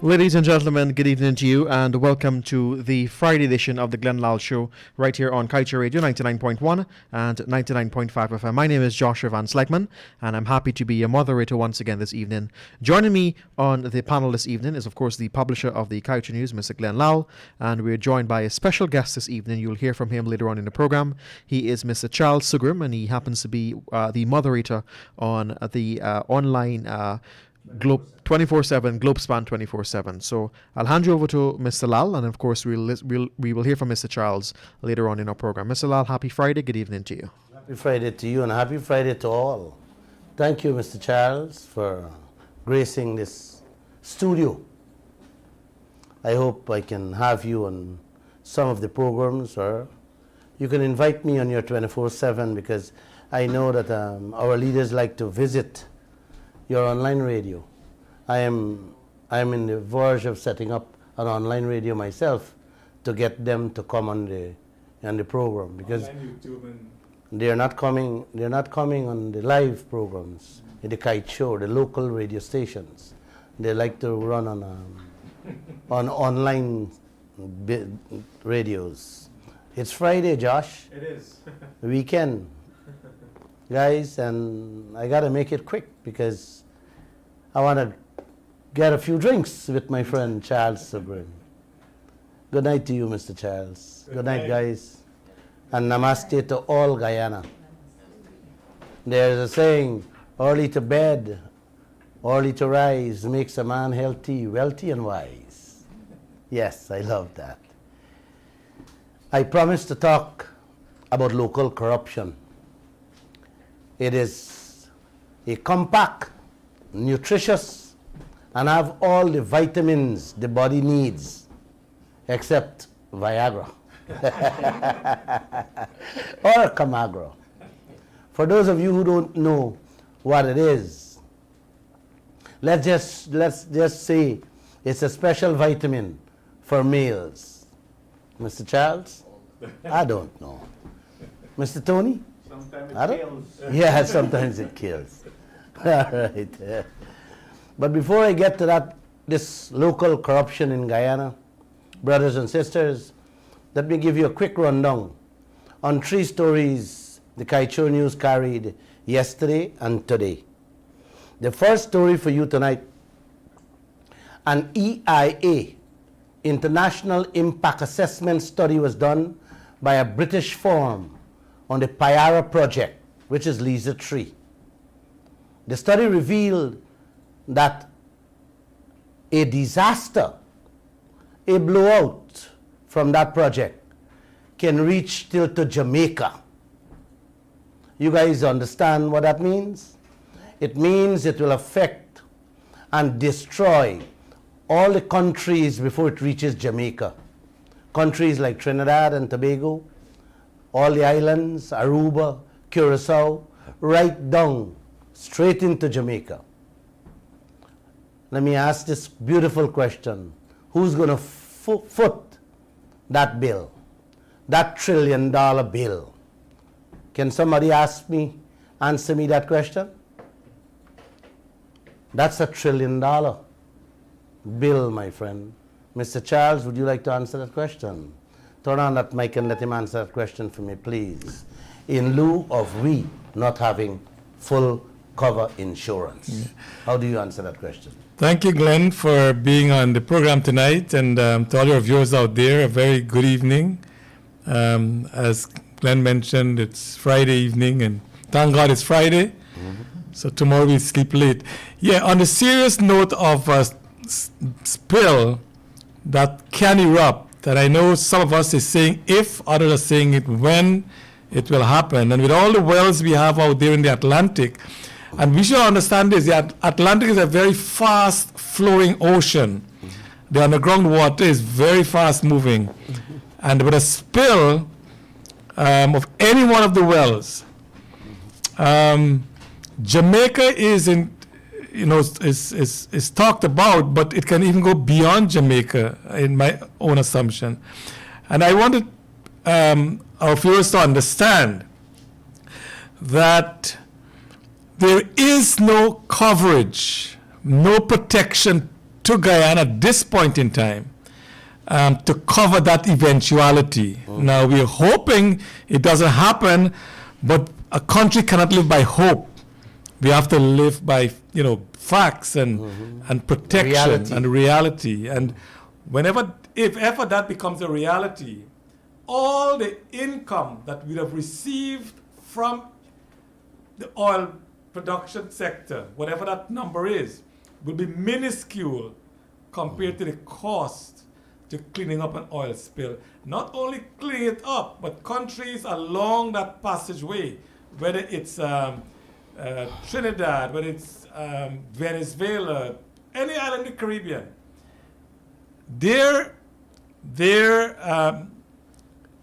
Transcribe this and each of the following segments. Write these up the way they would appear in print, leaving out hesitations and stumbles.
Ladies and gentlemen, good evening to you and welcome to the Friday edition of the Lall Show right here on Kaieteur Radio 99.1 and 99.5 FM. My name is Joshua Van Slegman and I'm happy to be your moderator once again this evening. Joining me on the panel this evening is of course the publisher of the Kaieteur News, Mr. Lall, and we're joined by a special guest this evening. You'll hear from him later on in the program. He is Mr. Charles Sugrim and he happens to be the moderator on the online Globe 24/7, Globespan 24/7. So I'll hand you over to Mr. Lall, and of course we will hear from Mr. Charles later on in our program. Mr. Lall, happy Friday. Good evening to you. Happy Friday to you, and happy Friday to all. Thank you, Mr. Charles, for gracing this studio. I hope I can have you on some of the programs, or you can invite me on your 24/7 because I know that our leaders like to visit your online radio. I am in the verge of setting up an online radio myself to get them to come on the program because they're not coming on the live programs in the Kite Show, the local radio stations. They like to run on online radios. It's Friday, Josh. It is. Weekend. Guys, and I gotta make it quick because I want to get a few drinks with my friend Charles Sugrim. Good night to you, Mr. Charles. Good night, guys. And namaste to all Guyana. There's a saying, early to bed, early to rise makes a man healthy, wealthy, and wise. Yes, I love that. I promised to talk about local corruption. It is a compact, nutritious, and have all the vitamins the body needs, except Viagra or Camagra. For those of you who don't know what it is, let's just say it's a special vitamin for males. Mr. Charles? I don't know. Mr. Tony? Sometimes it kills. Yeah, sometimes it kills. All right. But before I get to this local corruption in Guyana, brothers and sisters, let me give you a quick rundown on 3 stories the Kaieteur News carried yesterday and today. The first story for you tonight, an EIA, International Impact Assessment study was done by a British firm on the Payara project, which is Liza 3. The study revealed that a disaster, a blowout from that project can reach till to Jamaica. You guys understand what that means? It means it will affect and destroy all the countries before it reaches Jamaica. Countries like Trinidad and Tobago, all the islands, Aruba, Curacao, right down, straight into Jamaica. Let me ask this beautiful question. Who's going to foot that bill, that $1 trillion bill? Can somebody answer me that question? That's $1 trillion bill, my friend. Mr. Charles, would you like to answer that question? Turn on that mic and let him answer that question for me, please. In lieu of we not having full cover insurance. Yeah. How do you answer that question? Thank you, Glenn, for being on the program tonight, and to all your viewers out there, a very good evening. As Glenn mentioned, it's Friday evening, and thank God it's Friday, so tomorrow we sleep late. Yeah, on the serious note of a spill that can erupt, that I know some of us is saying if, others are saying it when it will happen, and with all the wells we have out there in the Atlantic, and we should understand this, the Atlantic is a very fast-flowing ocean. The underground water is very fast-moving. And with a spill of any one of the wells, Jamaica is talked about, but it can even go beyond Jamaica, in my own assumption. And I wanted our viewers to understand that there is no coverage, no protection to Guyana at this point in time to cover that eventuality. Now, we're hoping it doesn't happen, but a country cannot live by hope. We have to live by, facts and protection and reality. And if ever that becomes a reality, all the income that we have received from the oil production sector, whatever that number is, will be minuscule compared to the cost to cleaning up an oil spill. Not only cleaning it up, but countries along that passageway, whether it's Trinidad, whether it's Venezuela, any island in the Caribbean, their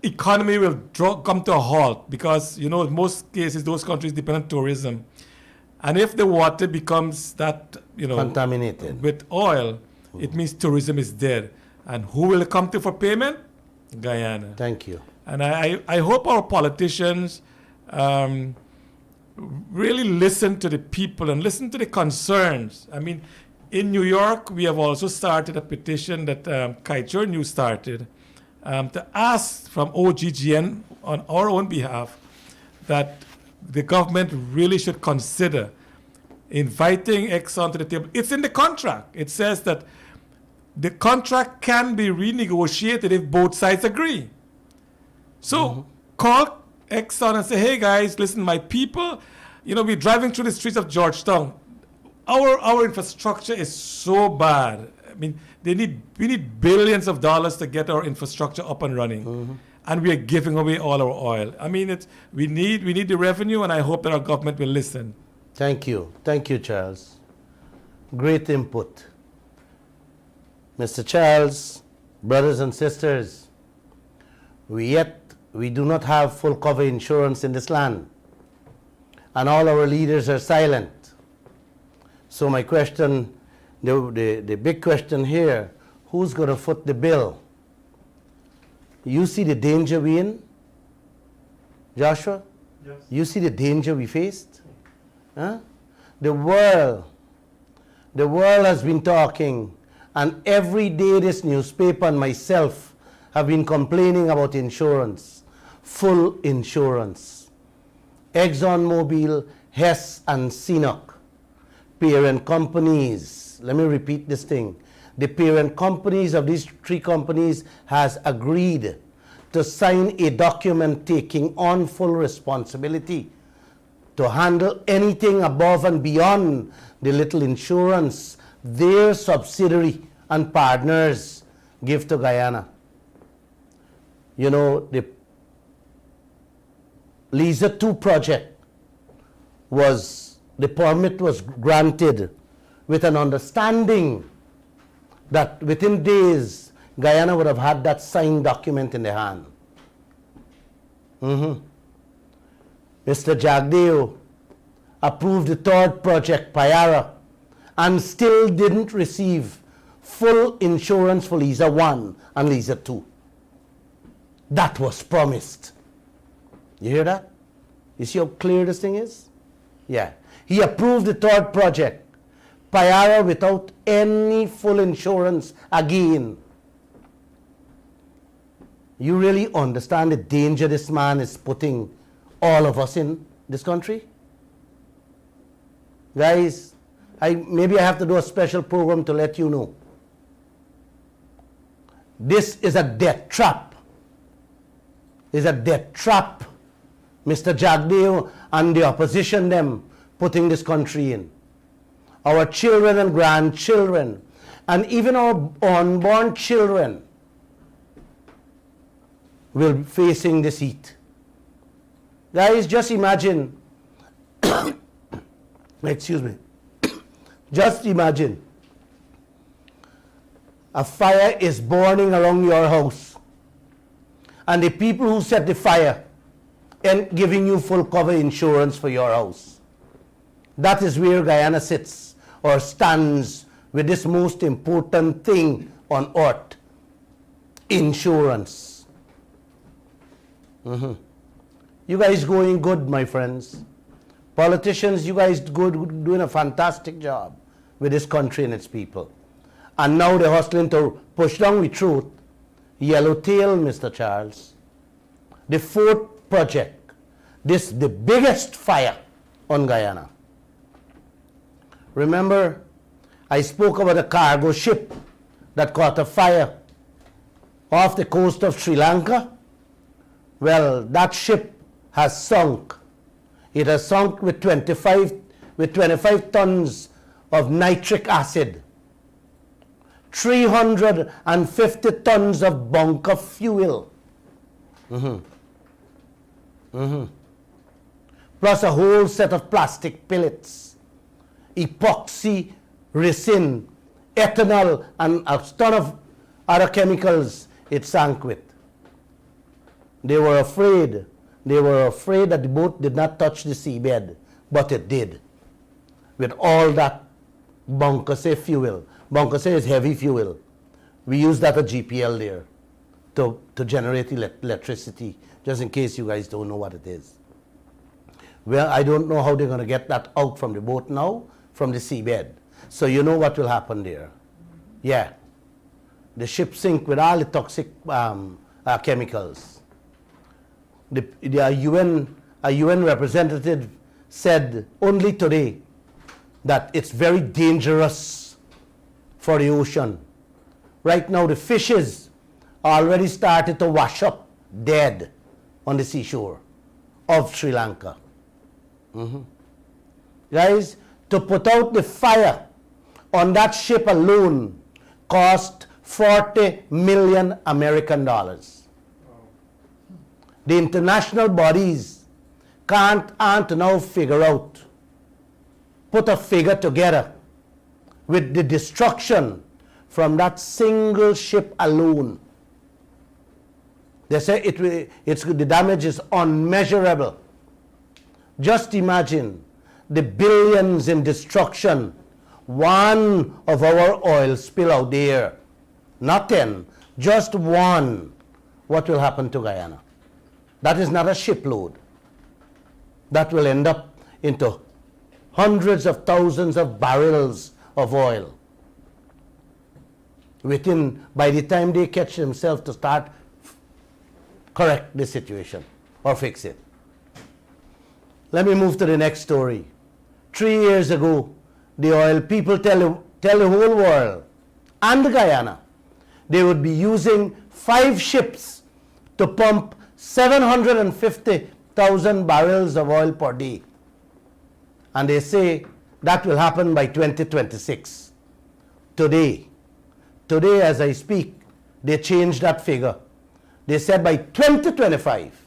economy will come to a halt because, in most cases, those countries depend on tourism. And if the water becomes that, contaminated with oil, it means tourism is dead. And who will come to for payment? Guyana. Thank you. And I hope our politicians really listen to the people and listen to the concerns. I mean, in New York, we have also started a petition that Kaieteur News started to ask from OGGN on our own behalf that the government really should consider inviting Exxon to the table. It's in the contract. It says that the contract can be renegotiated if both sides agree. So call Exxon and say, hey guys, listen, my people, we're driving through the streets of Georgetown. Our infrastructure is so bad. I mean, we need billions of dollars to get our infrastructure up and running. And we are giving away all our oil. I mean, we need the revenue, and I hope that our government will listen. Thank you. Thank you, Charles. Great input. Mr. Charles, brothers and sisters, we do not have full cover insurance in this land. And all our leaders are silent. So my question, the big question here, who's going to foot the bill? You see the danger we in? Joshua? Yes. You see the danger we faced? Huh? The world has been talking, and every day this newspaper and myself have been complaining about insurance, full insurance. ExxonMobil, Hess, and CNOOC, parent companies, let me repeat this thing. The parent companies of these three companies has agreed to sign a document taking on full responsibility to handle anything above and beyond the little insurance their subsidiary and partners give to Guyana. The Liza 2 project the permit was granted with an understanding that within days, Guyana would have had that signed document in their hand. Mr. Jagdeo approved the third project, Payara, and still didn't receive full insurance for Liza 1 and Liza 2. That was promised. You hear that? You see how clear this thing is? Yeah. He approved the third project, Payara, without any full insurance again. You really understand the danger this man is putting all of us in this country? Guys, maybe I have to do a special program to let you know. This is a death trap. It's a death trap, Mr. Jagdeo and the opposition them putting this country in. Our children and grandchildren, and even our unborn children will be facing this heat. Guys, just imagine, excuse me, just imagine a fire is burning around your house and the people who set the fire and giving you full cover insurance for your house. That is where Guyana sits or stands with this most important thing on earth, insurance. You guys going good, my friends. Politicians, you guys doing a fantastic job with this country and its people. and now they're hustling to push down with truth. Yellowtail, Mr. Charles. The fourth project, this the biggest fire on Guyana. Remember, I spoke about a cargo ship that caught a fire off the coast of Sri Lanka. Well, that ship has sunk. It has sunk with 25 tons of nitric acid, 350 tons of bunker fuel, plus a whole set of plastic pellets, epoxy, resin, ethanol, and a ton of other chemicals it sank with. They were afraid that the boat did not touch the seabed, but it did. With all that bunker fuel. Bunker is heavy fuel. We use that at GPL there to generate electricity, just in case you guys don't know what it is. Well, I don't know how they're going to get that out from the boat now, from the seabed. So you know what will happen there. Yeah. The ship sink with all the toxic chemicals. A UN representative said only today that it's very dangerous for the ocean. Right now the fishes already started to wash up dead on the seashore of Sri Lanka. Guys, to put out the fire on that ship alone cost $40 million American dollars. The international bodies can't now figure out, put a figure together with the destruction from that single ship alone. They say the damage is unmeasurable. Just imagine the billions in destruction. One of our oil spill out there, not 10, just one. What will happen to Guyana? That is not a shipload. That will end up into hundreds of thousands of barrels of oil. By the time they catch themselves to start correct the situation or fix it. Let me move to the next story. 3 years ago, the oil people tell the whole world and Guyana they would be using 5 ships to pump 750,000 barrels of oil per day. And they say that will happen by 2026. Today as I speak, they changed that figure. They said by 2025,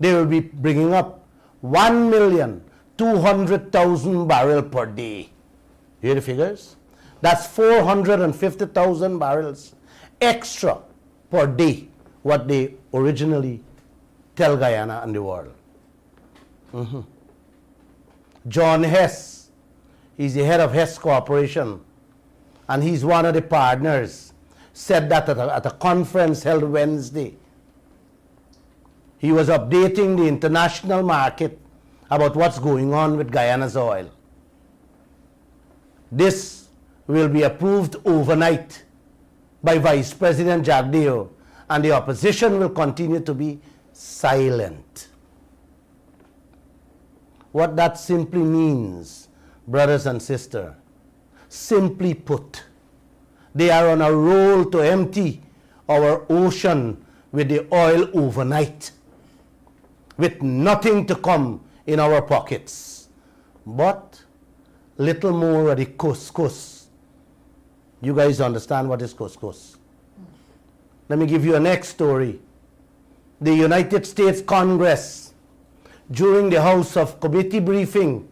they will be bringing up 1,200,000 barrels per day. You hear the figures? That's 450,000 barrels extra per day, what they originally tell Guyana and the world. John Hess, he's the head of Hess Corporation, and he's one of the partners, said that at a conference held Wednesday. He was updating the international market about what's going on with Guyana's oil. This will be approved overnight by Vice President Jagdeo, and the opposition will continue to be silent. What that simply means, brothers and sisters, simply put, they are on a roll to empty our ocean with the oil overnight, with nothing to come in our pockets, but little more of the couscous. You guys understand what is couscous? Let me give you a next story. The United States Congress, during the House of Committee briefing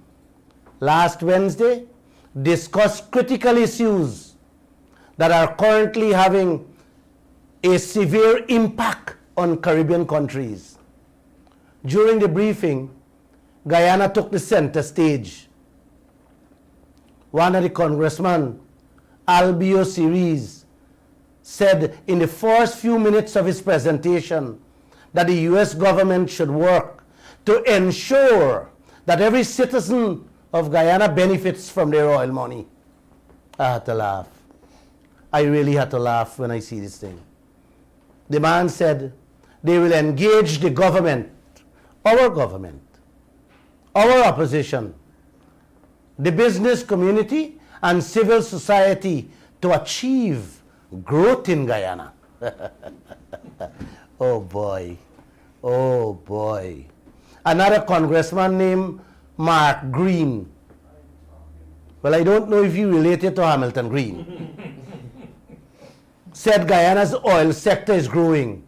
last Wednesday, discussed critical issues that are currently having a severe impact on Caribbean countries. During the briefing, Guyana took the center stage. One of the congressmen, Albio Series, said in the first few minutes of his presentation that the U.S. government should work to ensure that every citizen of Guyana benefits from their oil money. I had to laugh. I really had to laugh when I see this thing. The man said they will engage the government, our opposition, the business community and civil society to achieve growth in Guyana. Oh boy, oh boy. Another congressman named Mark Green. Well, I don't know if he related to Hamilton Green. Said Guyana's oil sector is growing.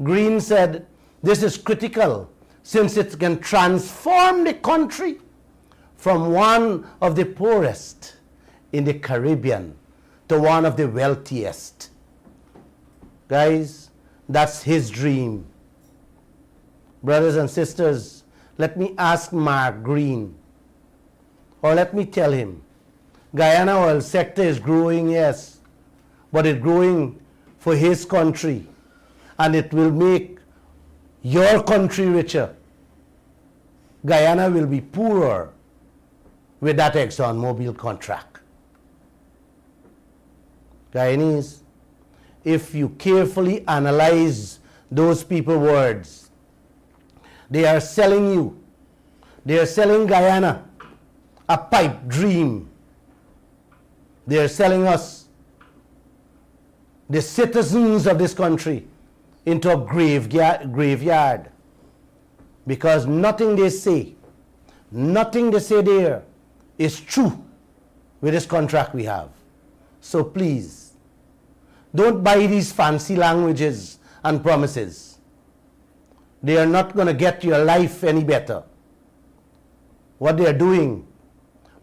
Green said this is critical since it can transform the country from one of the poorest in the Caribbean to one of the wealthiest. Guys, that's his dream. Brothers and sisters, let me ask Mark Green, or let me tell him, Guyana oil sector is growing, yes, but it's growing for his country, and it will make your country richer. Guyana will be poorer with that ExxonMobil contract. Guyanese, if you carefully analyze those people's words, they are selling you, they are selling Guyana a pipe dream. They are selling us, the citizens of this country, into a graveyard. Because nothing they say there is true with this contract we have. So please, don't buy these fancy languages and promises. They are not going to get your life any better. What they are doing,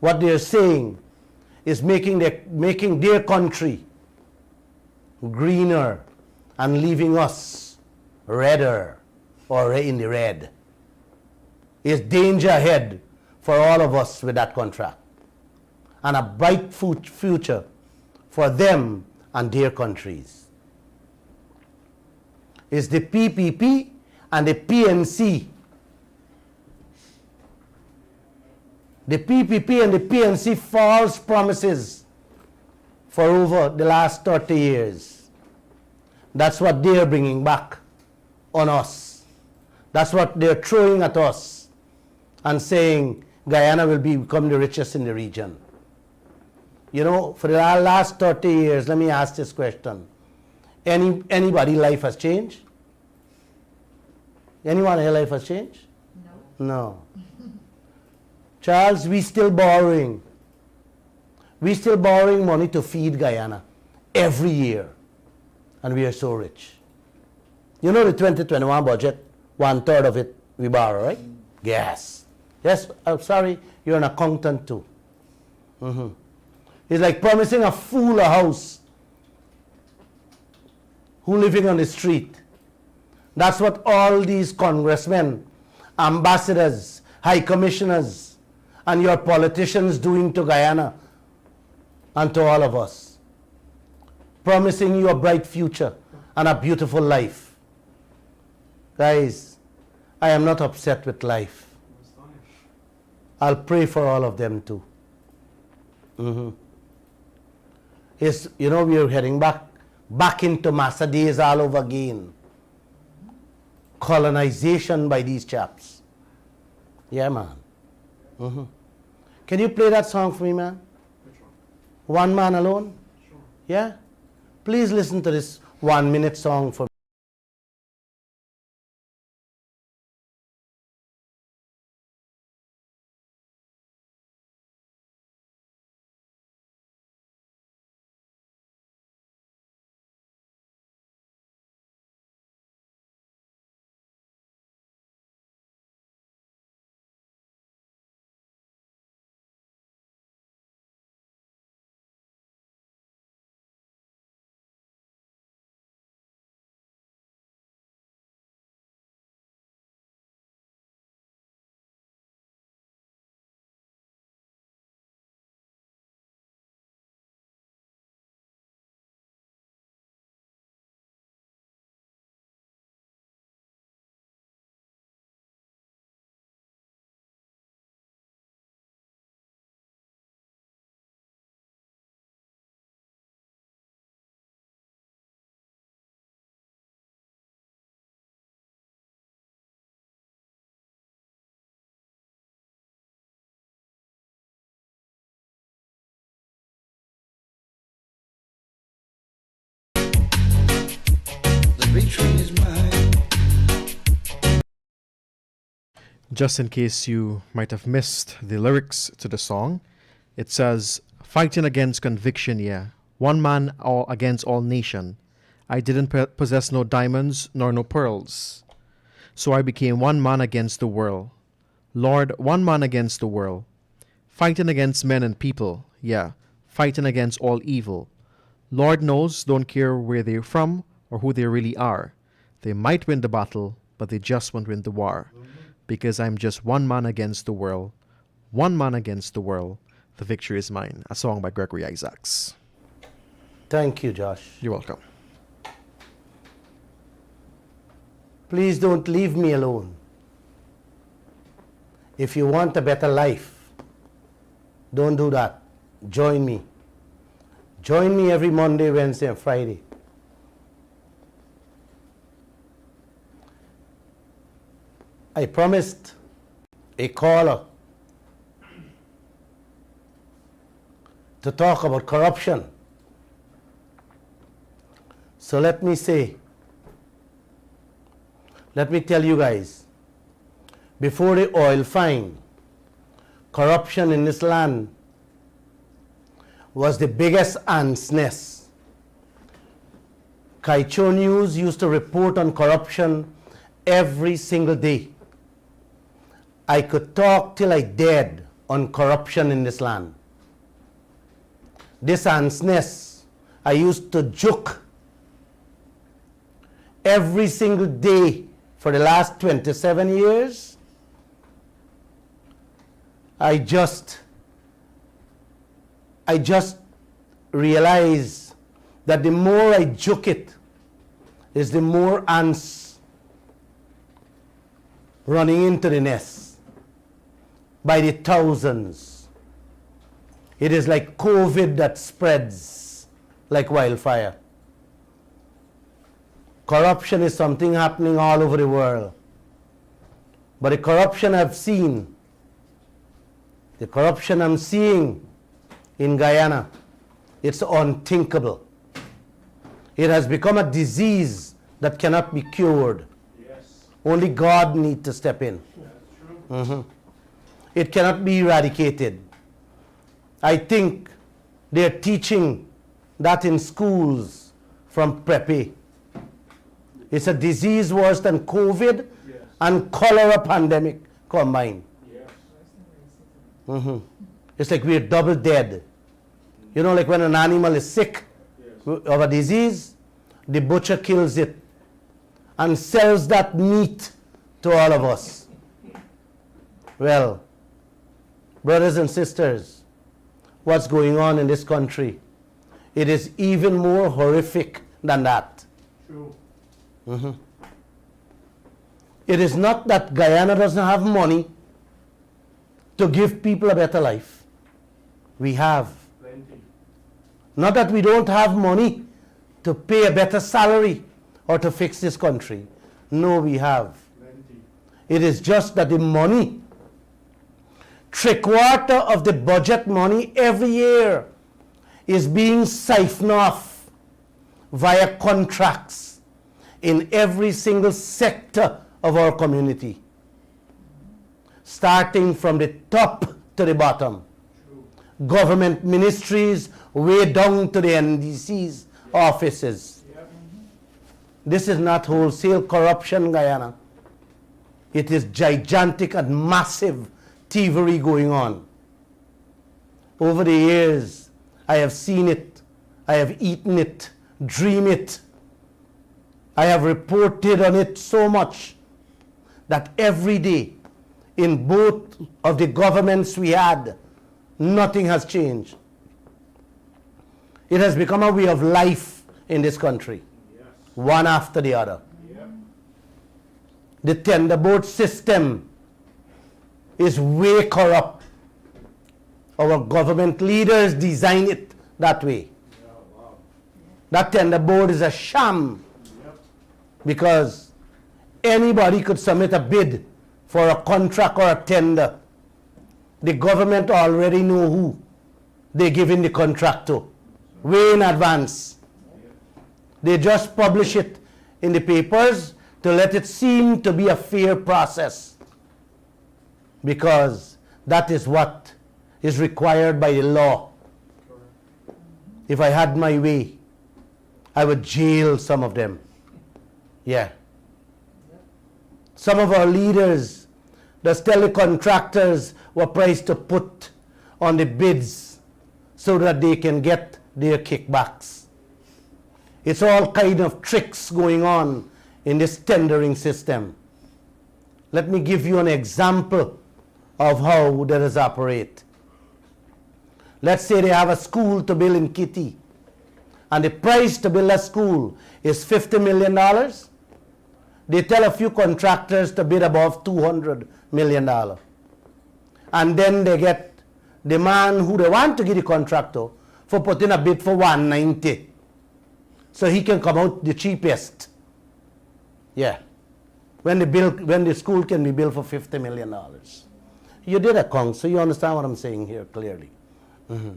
what they are saying, is making their country greener and leaving us redder or in the red. There's danger ahead for all of us with that contract, and a bright future for them and their countries. It's the PPP and the PNC. The PPP and the PNC false promises for over the last 30 years. That's what they're bringing back on us. That's what they're throwing at us and saying Guyana will become the richest in the region. You know, for the last 30 years, let me ask this question. Anybody life has changed? Anyone in your life has changed? No. No. Charles, we still borrowing. We still borrowing money to feed Guyana every year. And we are so rich. You know the 2021 budget, 1/3 of it we borrow, right? Yes. Yes, I'm sorry, you're an accountant too. It's like promising a fool a house who living on the street. That's what all these congressmen, ambassadors, high commissioners, and your politicians doing to Guyana and to all of us. Promising you a bright future and a beautiful life. Guys, I am not upset with life. I'll pray for all of them too. It's, you know, we are heading back into Massa days all over again. Colonization by these chaps. Yeah, man. Can you play that song for me, man? Which one? One Man Alone? Sure. Yeah? Please listen to this 1-minute song for me. Just in case you might have missed the lyrics to the song, it says, fighting against conviction, yeah. One man all against all nation. I didn't possess no diamonds nor no pearls. So I became one man against the world. Lord, one man against the world. Fighting against men and people, yeah. Fighting against all evil. Lord knows, don't care where they're from or who they really are. They might win the battle, but they just won't win the war. Because I'm just one man against the world. One man against the world. The victory is mine. A song by Gregory Isaacs. Thank you, Josh. You're welcome. Please don't leave me alone. If you want a better life, don't do that. Join me. Join me every Monday, Wednesday, and Friday. I promised a caller to talk about corruption. So let me tell you guys, before the oil find, corruption in this land was the biggest ant's nest. Kaieteur News used to report on corruption every single day. I could talk till I dead on corruption in this land. This ant's nest, I used to joke every single day for the last 27 years. I just realize that the more I joke it, is the more ants running into the nest by the thousands. It is like COVID that spreads like wildfire. Corruption is something happening all over the world. But the corruption I've seen, the corruption I'm seeing in Guyana, it's unthinkable. It has become a disease that cannot be cured. Yes. Only God needs to step in. That's true. It cannot be eradicated. I think they're teaching that in schools from preppy. It's a disease worse than COVID Yes. and cholera pandemic combined. Yes. It's like we're double dead. You know, like when an animal is sick Yes. of a disease, the butcher kills it and sells that meat to all of us. Well, brothers and sisters, what's going on in this country, it is even more horrific than that. True. It is not that Guyana doesn't have money to give people a better life. We have. Plenty. Not that we don't have money to pay a better salary or to fix this country. No, we have. Plenty. It is just that the money, 3/4 of the budget money every year, is being siphoned off via contracts in every single sector of our community, starting from the top to the bottom. True. Government ministries way down to the NDC's offices. Yep. This is not wholesale corruption, Guyana. It is gigantic and massive thievery going on. Over the years, I have seen it, I have eaten it, dreamed it. I have reported on it so much that every day in both of the governments we had, nothing has changed. It has become a way of life in this country, Yes. one after the other. Yep. The tender board system is way corrupt. Our government leaders design it that way. Yeah, wow. That tender board is a sham Yep. because anybody could submit a bid for a contract or a tender. The government already know who they're giving the contract to, way in advance. They just publish it in the papers to let it seem to be a fair process. because that is what is required by the law. If I had my way, I would jail some of them. Yeah. Some of our leaders just tell the contractors what price to put on the bids so that they can get their kickbacks. It's all kind of tricks going on in this tendering system. Let me give you an example of how that is operate. Let's say they have a school to build in Kitty, and the price to build a school is $50 million. They tell a few contractors to bid above $200 million. And then they get the man who they want to give the contractor for putting a bid for $190. So he can come out the cheapest. Yeah. When the school can be built for $50 million. You did a count, so you understand what I'm saying here clearly. Mm-hmm.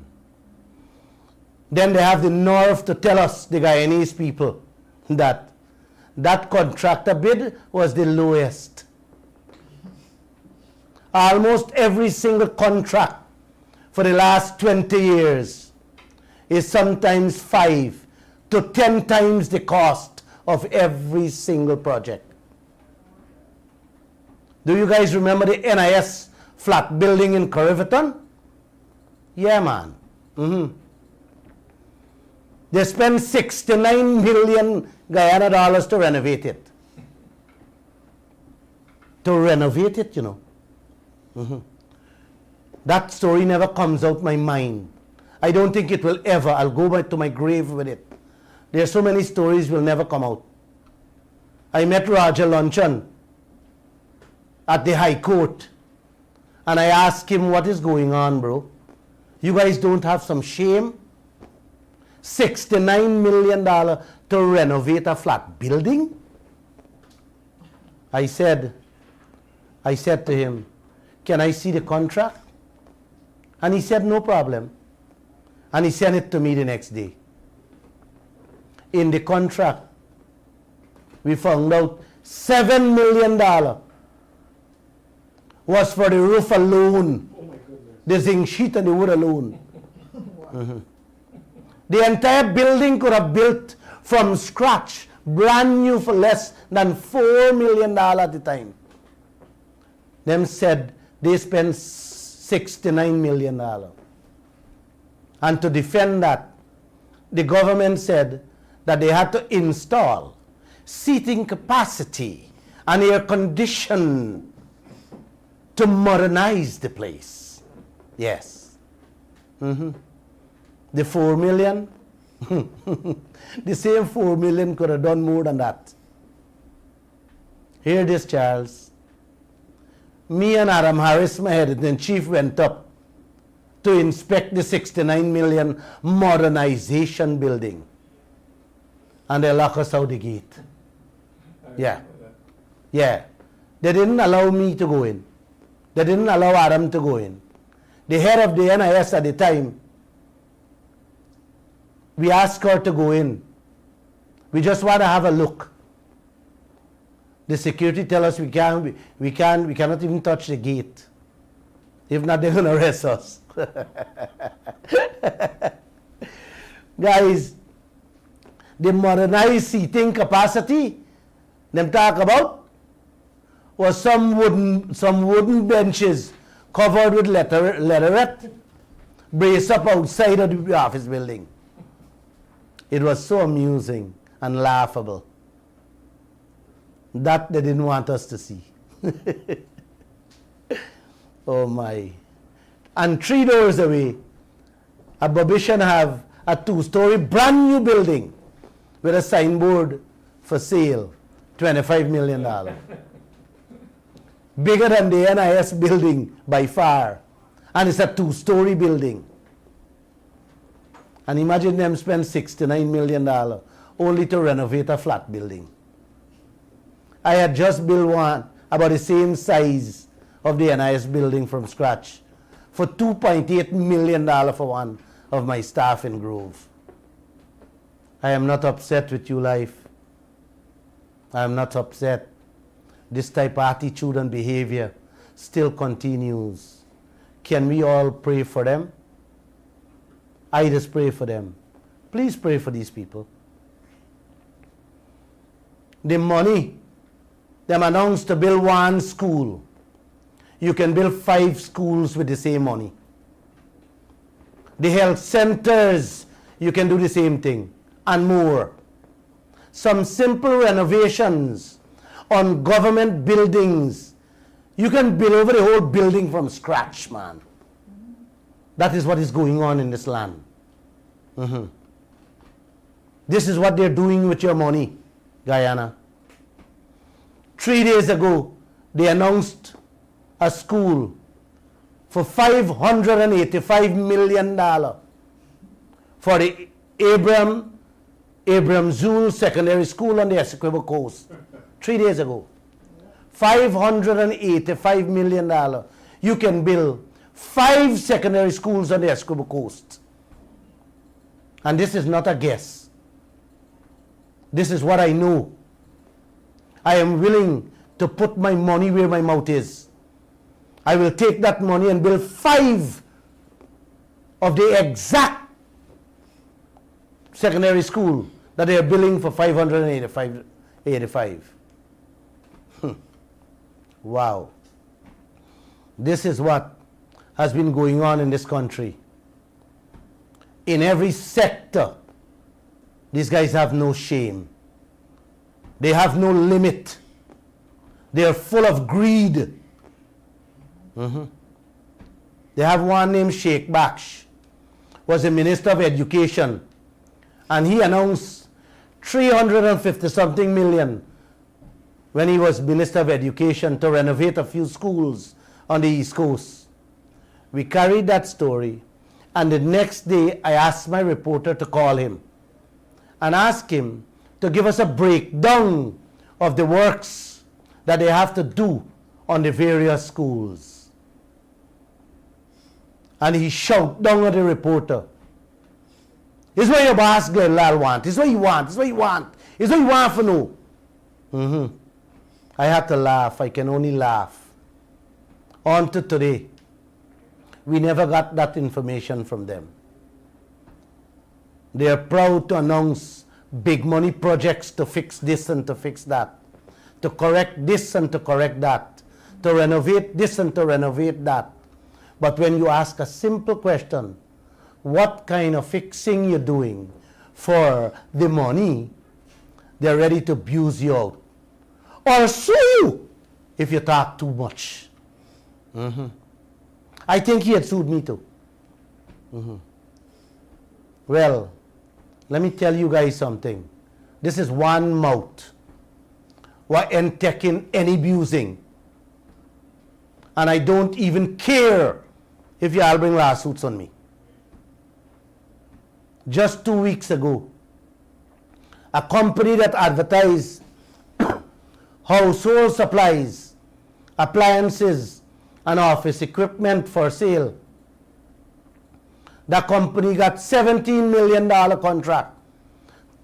Then they have the nerve to tell us, the Guyanese people, that contractor bid was the lowest. Almost every single contract for the last 20 years is sometimes 5 to 10 times the cost of every single project. Do you guys remember the NIS flat building in Corriverton? Yeah, man. Mm-hmm. They spent 69 million Guyana dollars to renovate it. To renovate it, you know. Mm-hmm. That story never comes out my mind. I don't think it will ever. I'll go back to my grave with it. There are so many stories will never come out. I met Raja Luncheon at the High Court, and I asked him, what is going on, bro? You guys don't have some shame? $69 million to renovate a flat building? I said to him, can I see the contract? And he said, no problem. And he sent it to me the next day. In the contract, we found out $7 million was for the roof alone. Oh my goodness. The zinc sheet and the wood alone. Mm-hmm. The entire building could have built from scratch, brand new for less than $4 million at the time. Them said they spent $69 million. And to defend that, the government said that they had to install seating capacity and air condition to modernize the place. Yes. Mm-hmm. The 4 million, the same 4 million could have done more than that. Hear this, Charles. Me and Adam Harris, my editor-in-chief, went up to inspect the 69 million modernization building. And they locked us out the gate. Yeah. Yeah. They didn't allow me to go in. They didn't allow Adam to go in. The head of the NIS at the time, we asked her to go in. We just want to have a look. The security tell us we cannot even touch the gate. If not, they're going to arrest us. Guys, the modernized seating capacity them talk about was some wooden benches covered with leatherette braced up outside of the office building. It was so amusing and laughable. That they didn't want us to see. Oh my. And 3 doors away, a Babishan have a 2-story brand new building with a signboard for sale, $25 million. Bigger than the NIS building by far. And it's a 2-story building. And imagine them spend $69 million only to renovate a flat building. I had just built one about the same size of the NIS building from scratch for $2.8 million for one of my staff in Grove. I am not upset with you, life. I am not upset. This type of attitude and behavior still continues. Can we all pray for them? I just pray for them. Please pray for these people. The money, them announced to build one school. You can build 5 schools with the same money. The health centers, you can do the same thing and more. Some simple renovations on government buildings. You can build over the whole building from scratch, man. That is what is going on in this land. This is what they're doing with your money, Guyana. 3 days ago, they announced a school for $585 million for the Abraham Zul Secondary School on the Essequibo Coast. 3 days ago. $585 million. You can build 5 secondary schools on the Essequibo Coast. And this is not a guess. This is what I know. I am willing to put my money where my mouth is. I will take that money and build 5 of the exact secondary school that they are billing for $585. Wow. This is what has been going on in this country. In every sector, these guys have no shame. They have no limit. They are full of greed. They have one named Sheikh Baksh, was the Minister of Education, and he announced 350 something million when he was Minister of Education to renovate a few schools on the East Coast. We carried that story, and the next day I asked my reporter to call him and ask him to give us a breakdown of the works that they have to do on the various schools. And he shouted down at the reporter, "This is what your boss Lall want. This is what you want. This is what you want. This is what you want for no." I had to laugh. I can only laugh. On to today, we never got that information from them. They are proud to announce big money projects to fix this and to fix that, to correct this and to correct that, to renovate this and to renovate that. But when you ask a simple question, what kind of fixing you're doing for the money, they're ready to abuse you out or sue you if you talk too much. I think he had sued me too. Well, let me tell you guys something. This is one mouth. We're ain't taking any abusing. And I don't even care if you all bring lawsuits on me. Just 2 weeks ago, a company that advertised household supplies, appliances, and office equipment for sale. The company got $17 million contract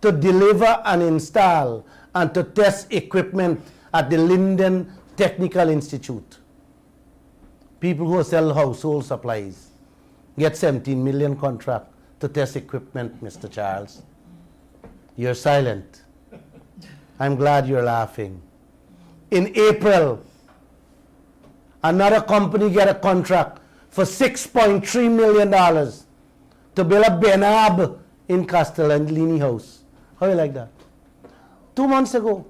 to deliver and install and to test equipment at the Linden Technical Institute. People who sell household supplies get $17 million contract to test equipment, Mr. Charles. You're silent. I'm glad you're laughing. In April, another company get a contract for $6.3 million to build a Benab in Castellini House. How you like that? 2 months ago.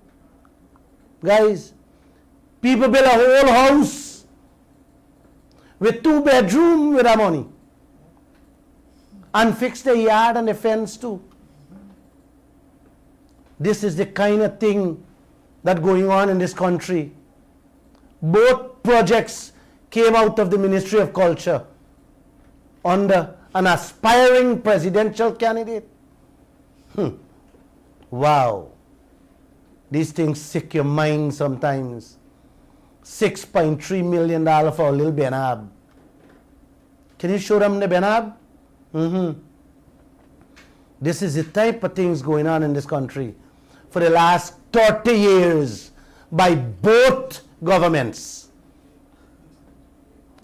Guys, people build a whole house with 2 bedrooms with that money and fix the yard and the fence too. This is the kind of thing that's going on in this country. Both projects came out of the Ministry of Culture under an aspiring presidential candidate. Wow. These things sick your mind sometimes. $6.3 million for a little Benab. Can you show them the Benab? This is the type of things going on in this country for the last 30 years by both governments.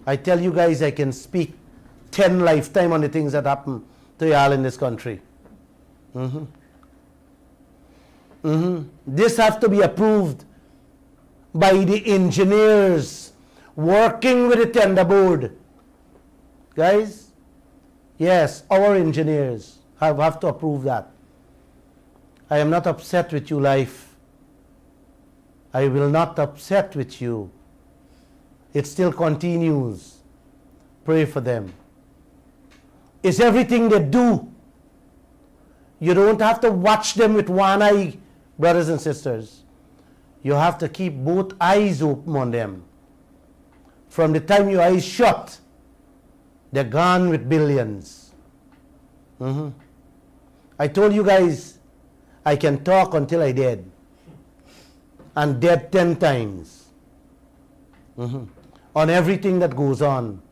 I tell you guys, I can speak 10 lifetime on the things that happen to y'all in this country. This has to be approved by the engineers working with the tender board. Guys, yes, our engineers have to approve that. I am not upset with you, life. I will not upset with you. It still continues. Pray for them. It's everything they do. You don't have to watch them with one eye, brothers and sisters. You have to keep both eyes open on them. From the time your eyes shut, they're gone with billions. I told you guys, I can talk until I dead. And dead 10 times. On everything that goes on.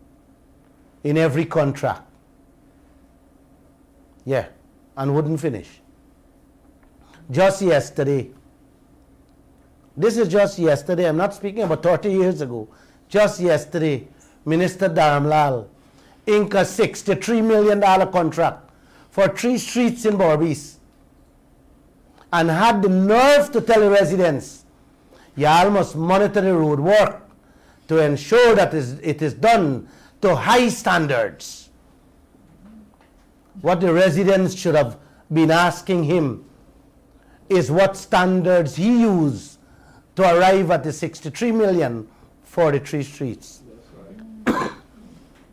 In every contract. Yeah. And wouldn't finish. Just yesterday. This is just yesterday. I'm not speaking about 30 years ago. Just yesterday, Minister Lall inked a $63 million contract for 3 streets in Berbice and had the nerve to tell the residents, y'all must monitor the road work to ensure that it is done to high standards. What the residents should have been asking him is what standards he used to arrive at the 63 million for the 3 streets.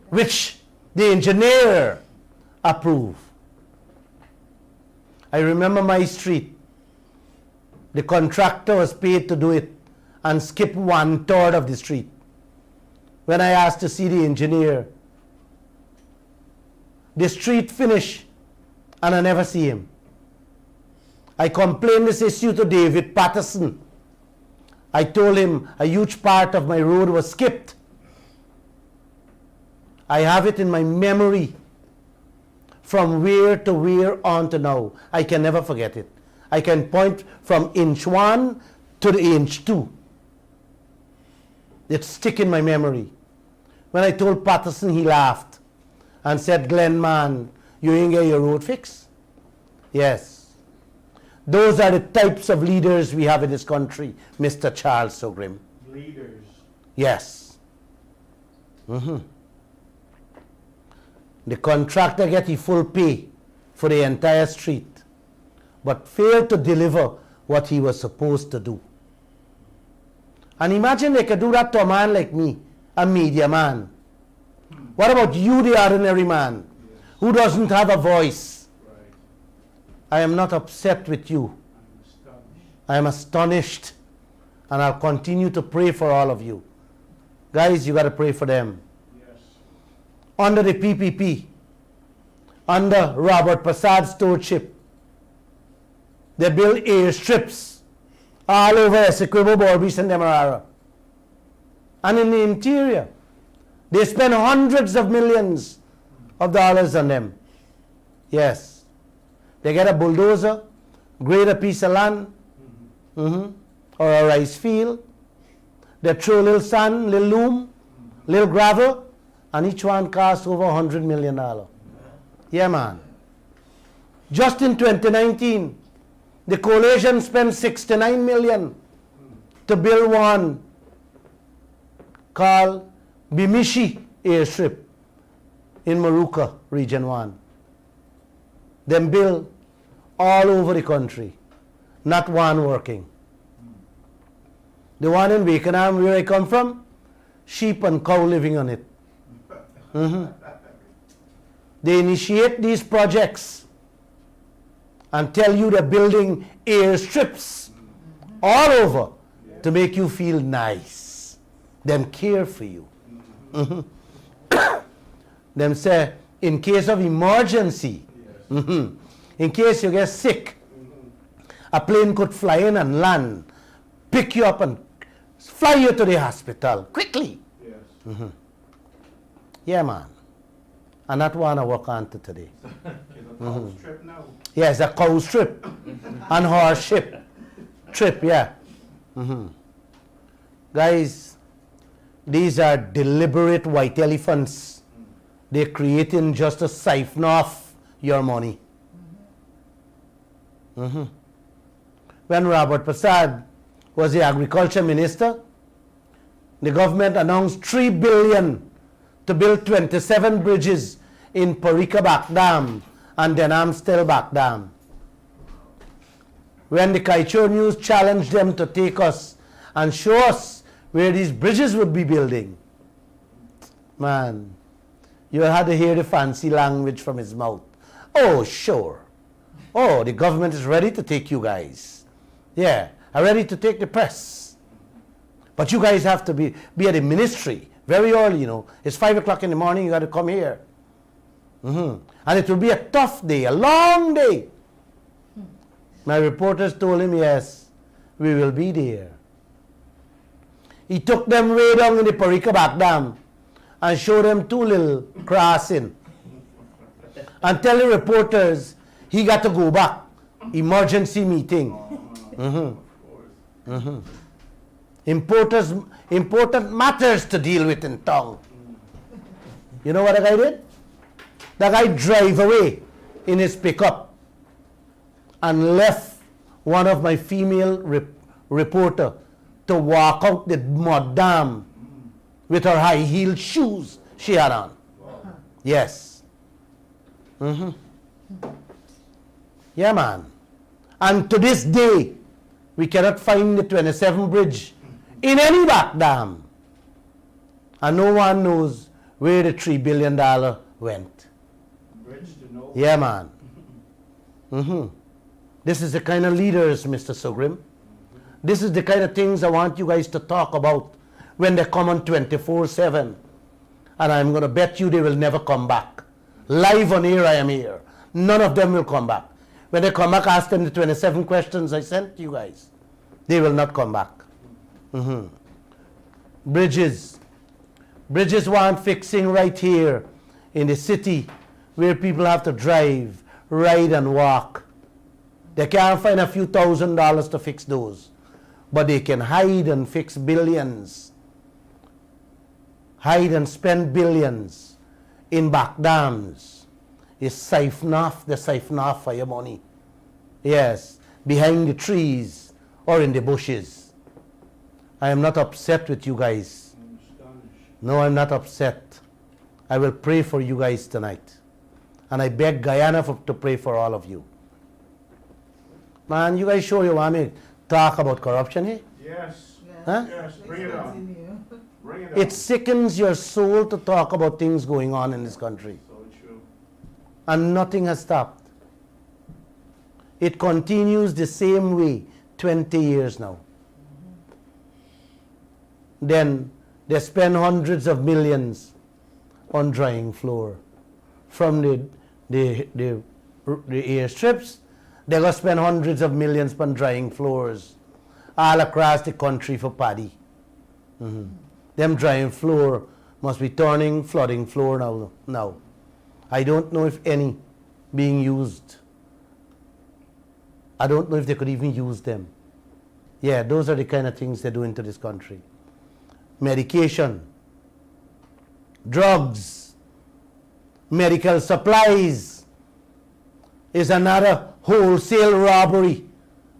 Which the engineer approved. I remember my street. The contractor was paid to do it and skip 1/3 of the street. When I asked to see the engineer, the street finished and I never see him. I complained this issue to David Patterson. I told him a huge part of my road was skipped. I have it in my memory from where to where on to now. I can never forget it. I can point from inch 1 to the inch 2. It's stick in my memory. When I told Patterson, he laughed and said, Glenn, man, you ain't get your road fixed. Yes. Those are the types of leaders we have in this country, Mr. Charles Sogrim. Leaders. Yes. The contractor get the full pay for the entire street, but failed to deliver what he was supposed to do. And imagine they could do that to a man like me, a media man. What about you, the ordinary man, who doesn't have a voice? Right. I am not upset with you. I'm astonished. I am astonished, and I'll continue to pray for all of you. Guys, you got to pray for them. Yes. Under the PPP, under Robert Prasad's stewardship, they built airstrips all over Essequibo, Berbice, and Demerara. And in the interior, they spend hundreds of millions of dollars on them. Yes. They get a bulldozer, grade a piece of land, or a rice field. They throw a little sand, little loam, little gravel, and each one costs over $100 million. Yeah, man. Just in 2019, the coalition spent $69 million to build one called Bimishi Airstrip in Maruka, Region 1. Then build all over the country, not one working. The one in Wakenham, where I come from, sheep and cow living on it. They initiate these projects and tell you they're building airstrips all over to make you feel nice. Them care for you. Them say, in case of emergency, in case you get sick, a plane could fly in and land, pick you up and fly you to the hospital quickly. Yes. Yeah, man. And that one I work on to today. It's a cow strip now. Yes, a cow strip and horse ship trip, yeah. Guys, These are deliberate white elephants. They're creating just to siphon off your money. Mhm. When Robert Prasad was the agriculture minister, the government announced $3 billion to build 27 bridges in Parikabak Dam and Denham Stelbach Dam. When the Kaieteur News challenged them to take us and show us where these bridges would be building, man, you had to hear the fancy language from his mouth. Oh, sure. Oh, the government is ready to take you guys. Yeah, are ready to take the press. But you guys have to be at the ministry very early, you know. It's 5 o'clock in the morning, you got to come here. And it will be a tough day, a long day. My reporters told him, yes, we will be there. He took them way down in the Parikabak Dam and showed them two little crossing. And tell the reporters he got to go back. Emergency meeting. Important matters to deal with in town. You know what the guy did? The guy drove away in his pickup and left one of my female reporter to walk out the mud dam with her high-heeled shoes she had on. Yes. Yeah, man. And to this day, we cannot find the 27 bridge in any back dam. And no one knows where the $3 billion went. Bridge to nowhere. Yeah, man. This is the kind of leaders, Mr. Sugrim. This is the kind of things I want you guys to talk about when they come on 24/7. And I'm going to bet you they will never come back. Live on air, I am here. None of them will come back. When they come back, ask them the 27 questions I sent you guys. They will not come back. Bridges. Bridges want fixing right here in the city where people have to drive, ride and walk. They can't find a few $1,000s to fix those. But they can hide and fix billions. Hide and spend billions in back dams. Is siphon off for your money. Yes, behind the trees or in the bushes. I am not upset with you guys. I'm astonished. No, I'm not upset. I will pray for you guys tonight. And I beg Guyana to pray for all of you. Man, you guys sure you want me to talk about corruption here? Yes. Huh? Yes, bring it on. Bring it on. It sickens your soul to talk about things going on in this country. So true. And nothing has stopped. It continues the same way 20 years now. Then they spend hundreds of millions on drying floor. From the airstrips, they're going to spend hundreds of millions on drying floors all across the country for paddy. Them drying floor must be turning flooding floor now. I don't know if any being used. I don't know if they could even use them. Yeah, those are the kind of things they're doing to this country. Medication, drugs, medical supplies is another wholesale robbery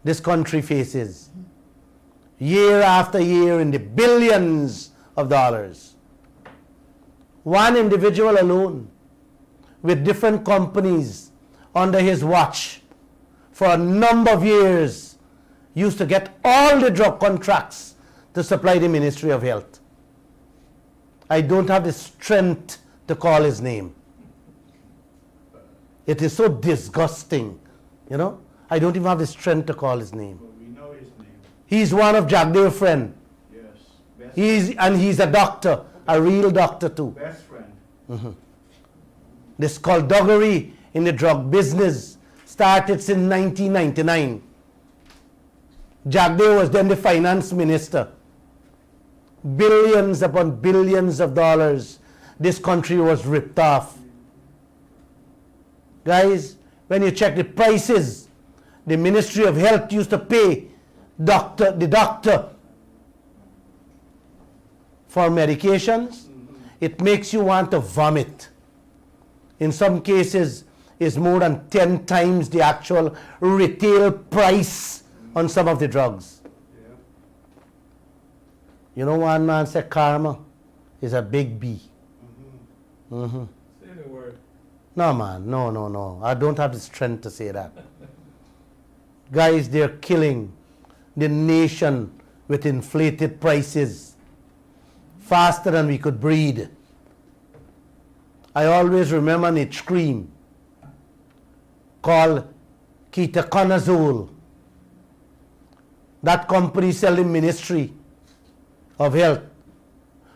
this country faces. Year after year in the billions of dollars. One individual alone with different companies under his watch for a number of years used to get all the drug contracts to supply the Ministry of Health. I don't have the strength to call his name. It is so disgusting, you know. I don't even have the strength to call his name. But we know his name. He's one of Jagdev's friend. Yes. Best, He's a doctor, a real doctor too. best friend. The skullduggery in the drug business started since 1999. Jagdev was then the finance minister. Billions upon billions of dollars this country was ripped off. Guys, when you check the prices, the Ministry of Health used to pay the doctor for medications, it makes you want to vomit. In some cases, it's more than 10 times the actual retail price on some of the drugs. Yeah. You know, one man said karma is a big B. Mm-hmm. Say the word. No, man, no. I don't have the strength to say that. Guys, they're killing the nation with inflated prices faster than we could breathe. I always remember an itch cream called Kaieteur. That company selling Ministry of Health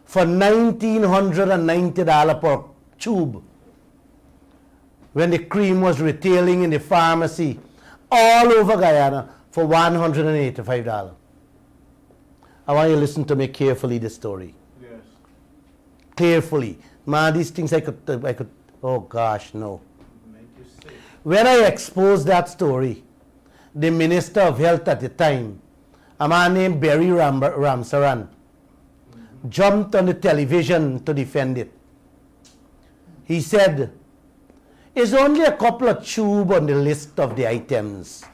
for $1,990 per tube, when the cream was retailing in the pharmacy all over Guyana for $185. I want you to listen to me carefully, this story. Yes. Carefully. Man, these things I could, oh gosh, no. Make you sick. When I exposed that story, the Minister of Health at the time, a man named Barry Ramsaran, jumped on the television to defend it. He said, "It's only a couple of tubes on the list of the items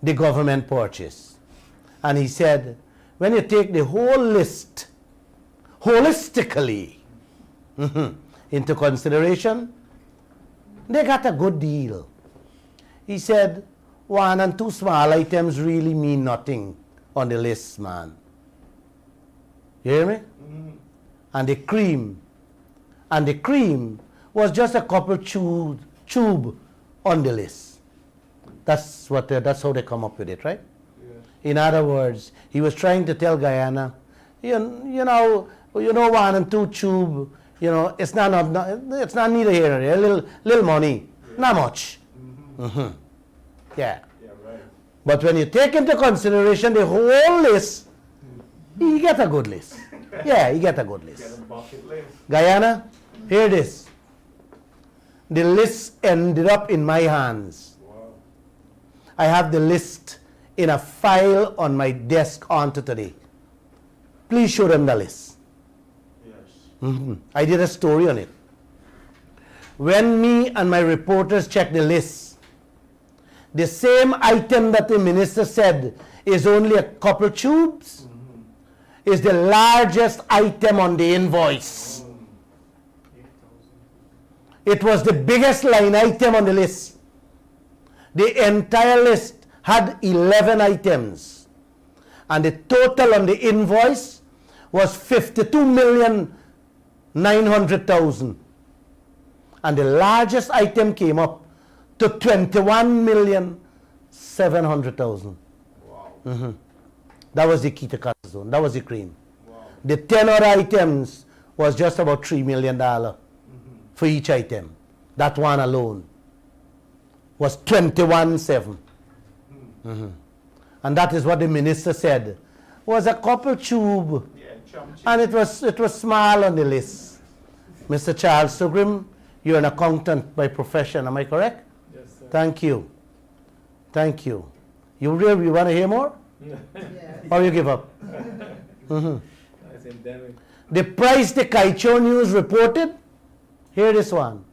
the government purchased." And he said, when you take the whole list holistically into consideration, they got a good deal. He said, 1 and 2 small items really mean nothing on the list, man. You hear me? And the cream was just a couple tube on the list. That's how they come up with it, right? Yes. In other words, he was trying to tell Guyana, you know, 1 and 2 tube, it's not neither here nor there. Little money, not much. Yeah. Yeah, right. But when you take into consideration the whole list, you get a good list. Yeah, you get a good Get list. a bucket list. Guyana, here it is. The list ended up in my hands. Wow. I have the list in a file on my desk onto today. Please show them the list. Yes. I did a story on it. When me and my reporters checked the list, the same item that the minister said is only a couple tubes is the largest item on the invoice. It was the biggest line item on the list. The entire list had 11 items, and the total on the invoice was 52,900,000, and the largest item came up to 21,700,000. Wow. That was the Kaieteur zone. That was the cream. Wow. The 10 other items was just about $3 million for each item. That one alone was 21.7. And that is what the minister said was a couple tube, Yeah, chum and it was small on the list. Mr. Charles Sugrim, you're an accountant by profession, am I correct? Yes, sir. Thank you. Thank you. You want to hear more? Or you give up? That's endemic. The price the Kaieteur News reported, here this one.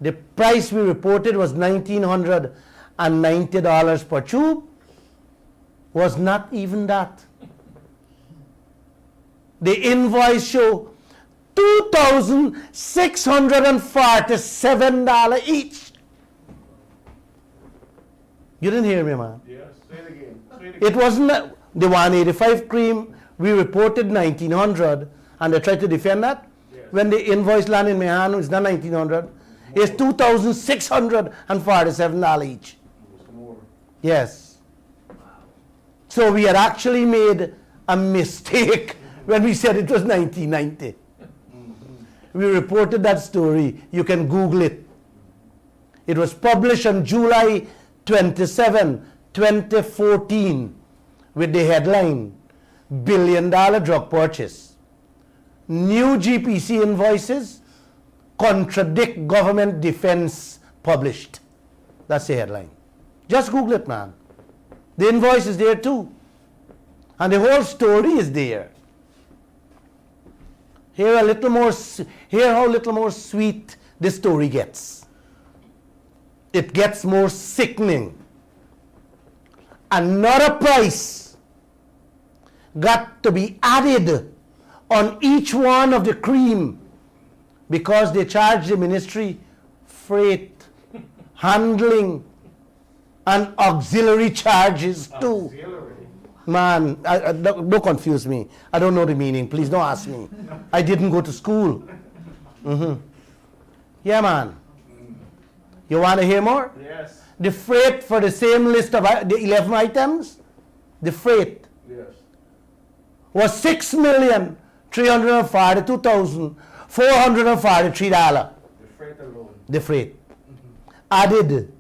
The price we reported was $1,990 per tube. Was not even that. The invoice show $2,647 each. You didn't hear me, man. Yes. Say it again. Say it again. It wasn't the 185 cream. We reported 1,900, and they tried to defend that. Yes. When the invoice land in my hand, it's not 1,900. It's $2,647 each. It's more. Yes. So we had actually made a mistake when we said it was 1990. We reported that story. You can Google it. It was published on July 27, 2014 with the headline, $1 billion drug purchase. New GPC invoices contradict government defense published. That's the headline. Just Google it, man. The invoice is there too. And the whole story is there. Hear how little more sweet this story gets. It gets more sickening. Another price got to be added on each one of the cream because they charge the ministry freight, handling, and auxiliary charges too. Auxiliary. Man, don't confuse me. I don't know the meaning. Please don't ask me. I didn't go to school. Yeah, man. You want to hear more? Yes. The freight for the same list of the 11 items, the freight Yes. was $6,342,443. The freight alone. The freight. Added.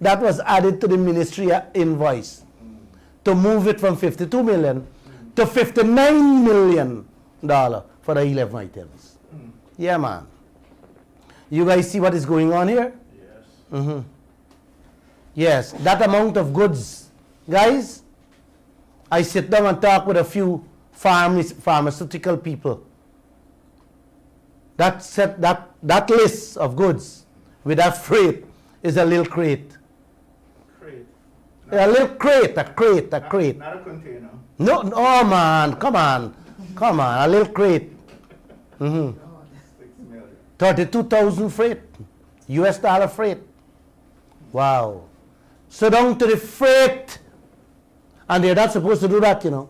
That was added to the ministry invoice to move it from 52 million to $59 million for the 11 items. Yeah, man. You guys see what is going on here? Yes. Yes, that amount of goods. Guys, I sit down and talk with a few pharmaceutical people. That list of goods with that freight is a little crate. Crate. A little crate, a crate. Not a container. No, oh man, come on, a little crate. 6 million. 32,000 freight, US dollar freight. Wow. So down to the freight, and they're not supposed to do that, you know.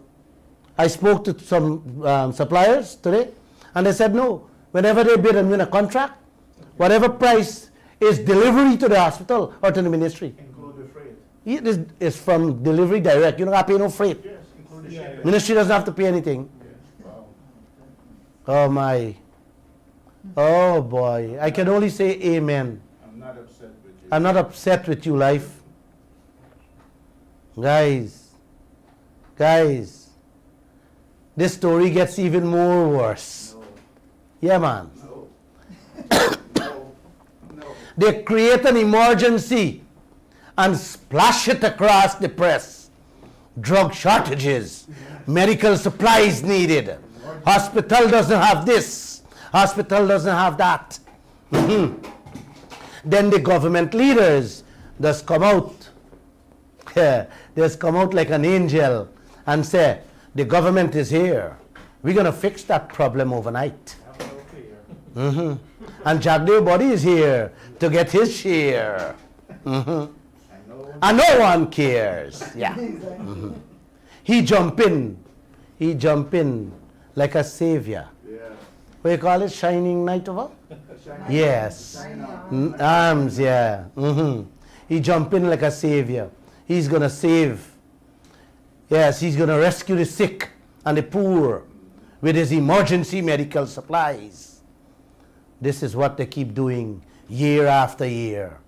I spoke to some suppliers today, and they said no. Whenever they bid and win a contract, whatever price is delivery to the hospital or to the ministry. Include the freight. It is from delivery direct. You don't have to pay no freight. Yes. Include the shipping. Ministry doesn't have to pay anything. Yes. Wow. Oh my. Oh boy. I can only say amen. I'm not upset with you. I'm not upset with you, life. Guys, this story gets even more worse. No. Yeah, man. No. No. They create an emergency and splash it across the press. Drug shortages, medical supplies needed. Hospital doesn't have this. Hospital doesn't have that. Then the government leaders just come out. Just come out like an angel and say, the government is here. We're going to fix that problem overnight. And Jack Day Body is here to get his share. And no one cares. Yeah. He jump in like a savior. Yeah. What do you call it? Shining knight of all? Shine Yes. Shine on. Arms, yeah. He jump in like a savior. He's going to save. Yes, he's going to rescue the sick and the poor with his emergency medical supplies. This is what they keep doing year after year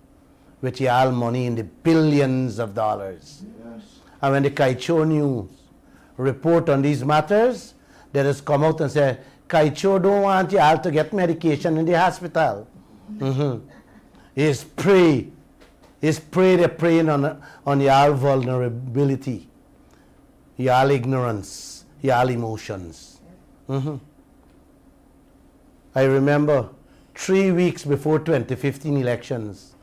with y'all money in the billions of dollars. Yes. And when the Kaieteur News report on these matters, they just come out and say, Kaieteur don't want y'all to get medication in the hospital. It's prey. It's prey, they're preying on y'all vulnerability, y'all ignorance, y'all emotions. I remember 3 weeks before 2015 elections,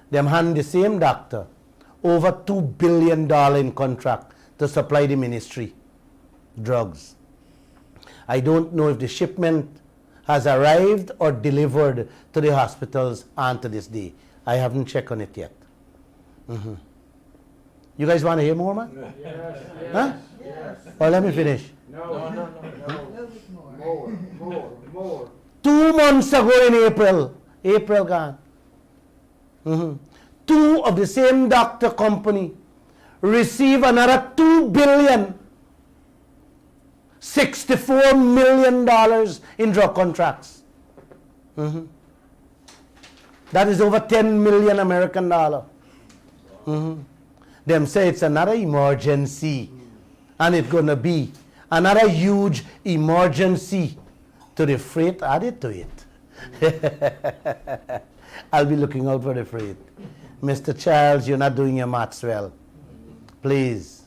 them hand the same doctor over $2 billion in contract to supply the ministry drugs. I don't know if the shipment has arrived or delivered to the hospitals and to this day. I haven't checked on it yet. You guys want to hear more, man? Yes. Huh? Yes. Or let me finish. No. More. 2 months ago in April gone, 2 of the same doctor company receive another $2 billion, $64 million in drug contracts. That is over 10 million American dollar. Them say it's another emergency, and it's going to be another huge emergency to the freight added to it. I'll be looking out for the freight. Mr. Charles, you're not doing your maths well. Please.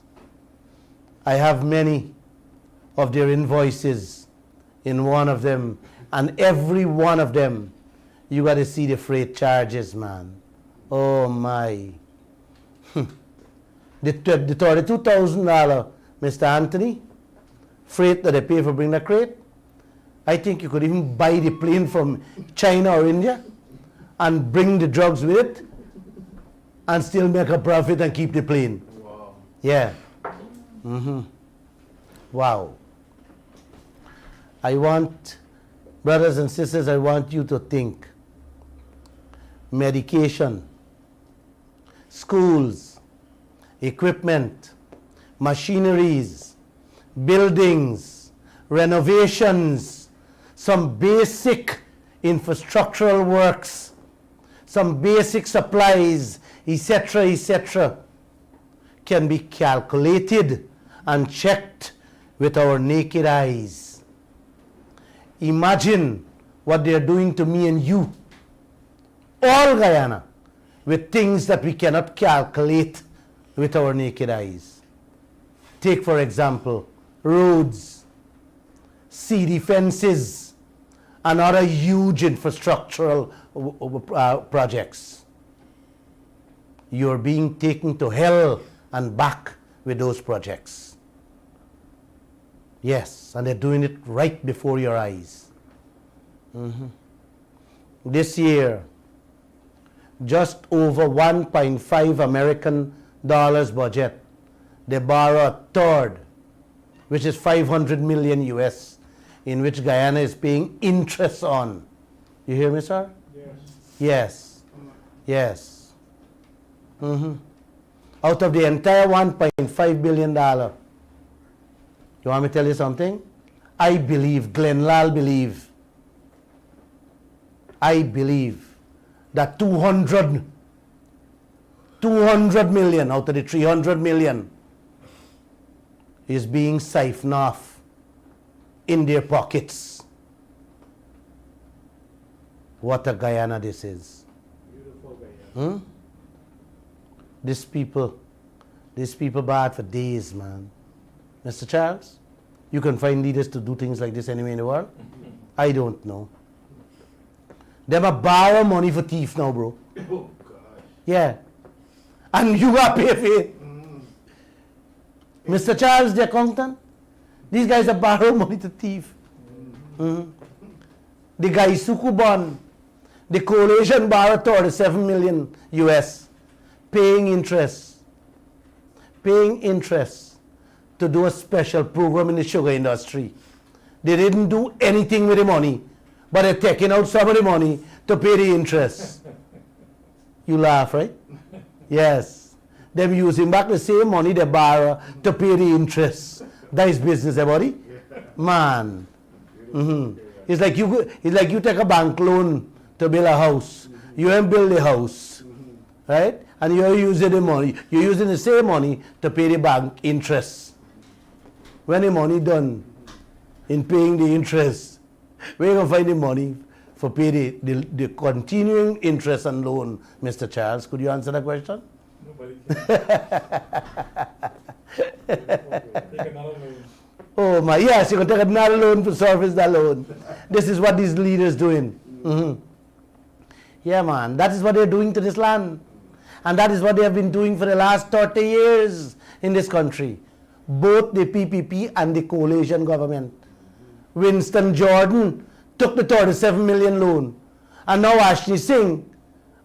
I have many of their invoices in one of them, and every one of them, you got to see the freight charges, man. Oh my. The $32,000, Mr. Anthony, freight that they pay for bringing the crate, I think you could even buy the plane from China or India and bring the drugs with it and still make a profit and keep the plane. Wow. Yeah. Wow. I want, brothers and sisters, I want you to think. Medication, schools, equipment, machineries, buildings, renovations, some basic infrastructural works, some basic supplies, etc., can be calculated and checked with our naked eyes. Imagine what they are doing to me and you, all Guyana, with things that we cannot calculate with our naked eyes. Take, for example, roads, sea defenses, and other huge infrastructural projects. You're being taken to hell and back with those projects. Yes, and they're doing it right before your eyes. This year, just over 1.5 American dollars budget, they borrow a third, which is 500 million US, in which Guyana is paying interest on. You hear me, sir? Yes. Yes. Out of the entire $1.5 billion. You want me to tell you something? I believe, Lall believe, I believe that 200 million out of the 300 million is being siphoned off in their pockets. What a Guyana this is. Beautiful Guyana. These people bad for days, man. Mr. Charles, you can find leaders to do things like this anywhere in the world? I don't know. Them a borrow money for thief now, bro. Oh, gosh. Yeah. And you got to pay for it. Mr. Charles, the accountant, these guys are borrow money to thief. The guy Sukubon, the coalition borrowed 37 million US, paying interest to do a special program in the sugar industry. They didn't do anything with the money, but they're taking out some of the money to pay the interest. You laugh, right? Yes. Them using back the same money they borrow to pay the interest. That is business, everybody. Man. It's like you take a bank loan to build a house. You ain't build the house, right? And you're using the money. You're using the same money to pay the bank interest. When the money done in paying the interest, where you gonna find the money for pay the continuing interest and loan, Mr. Charles? Could you answer that question? Nobody can. Oh my, yes, you can take another loan to service that loan. This is what these leaders doing. Yeah, man, that is what they're doing to this land. And that is what they have been doing for the last 30 years in this country. Both the PPP and the coalition government. Winston Jordan took the 37 million loan. And now Ashley Singh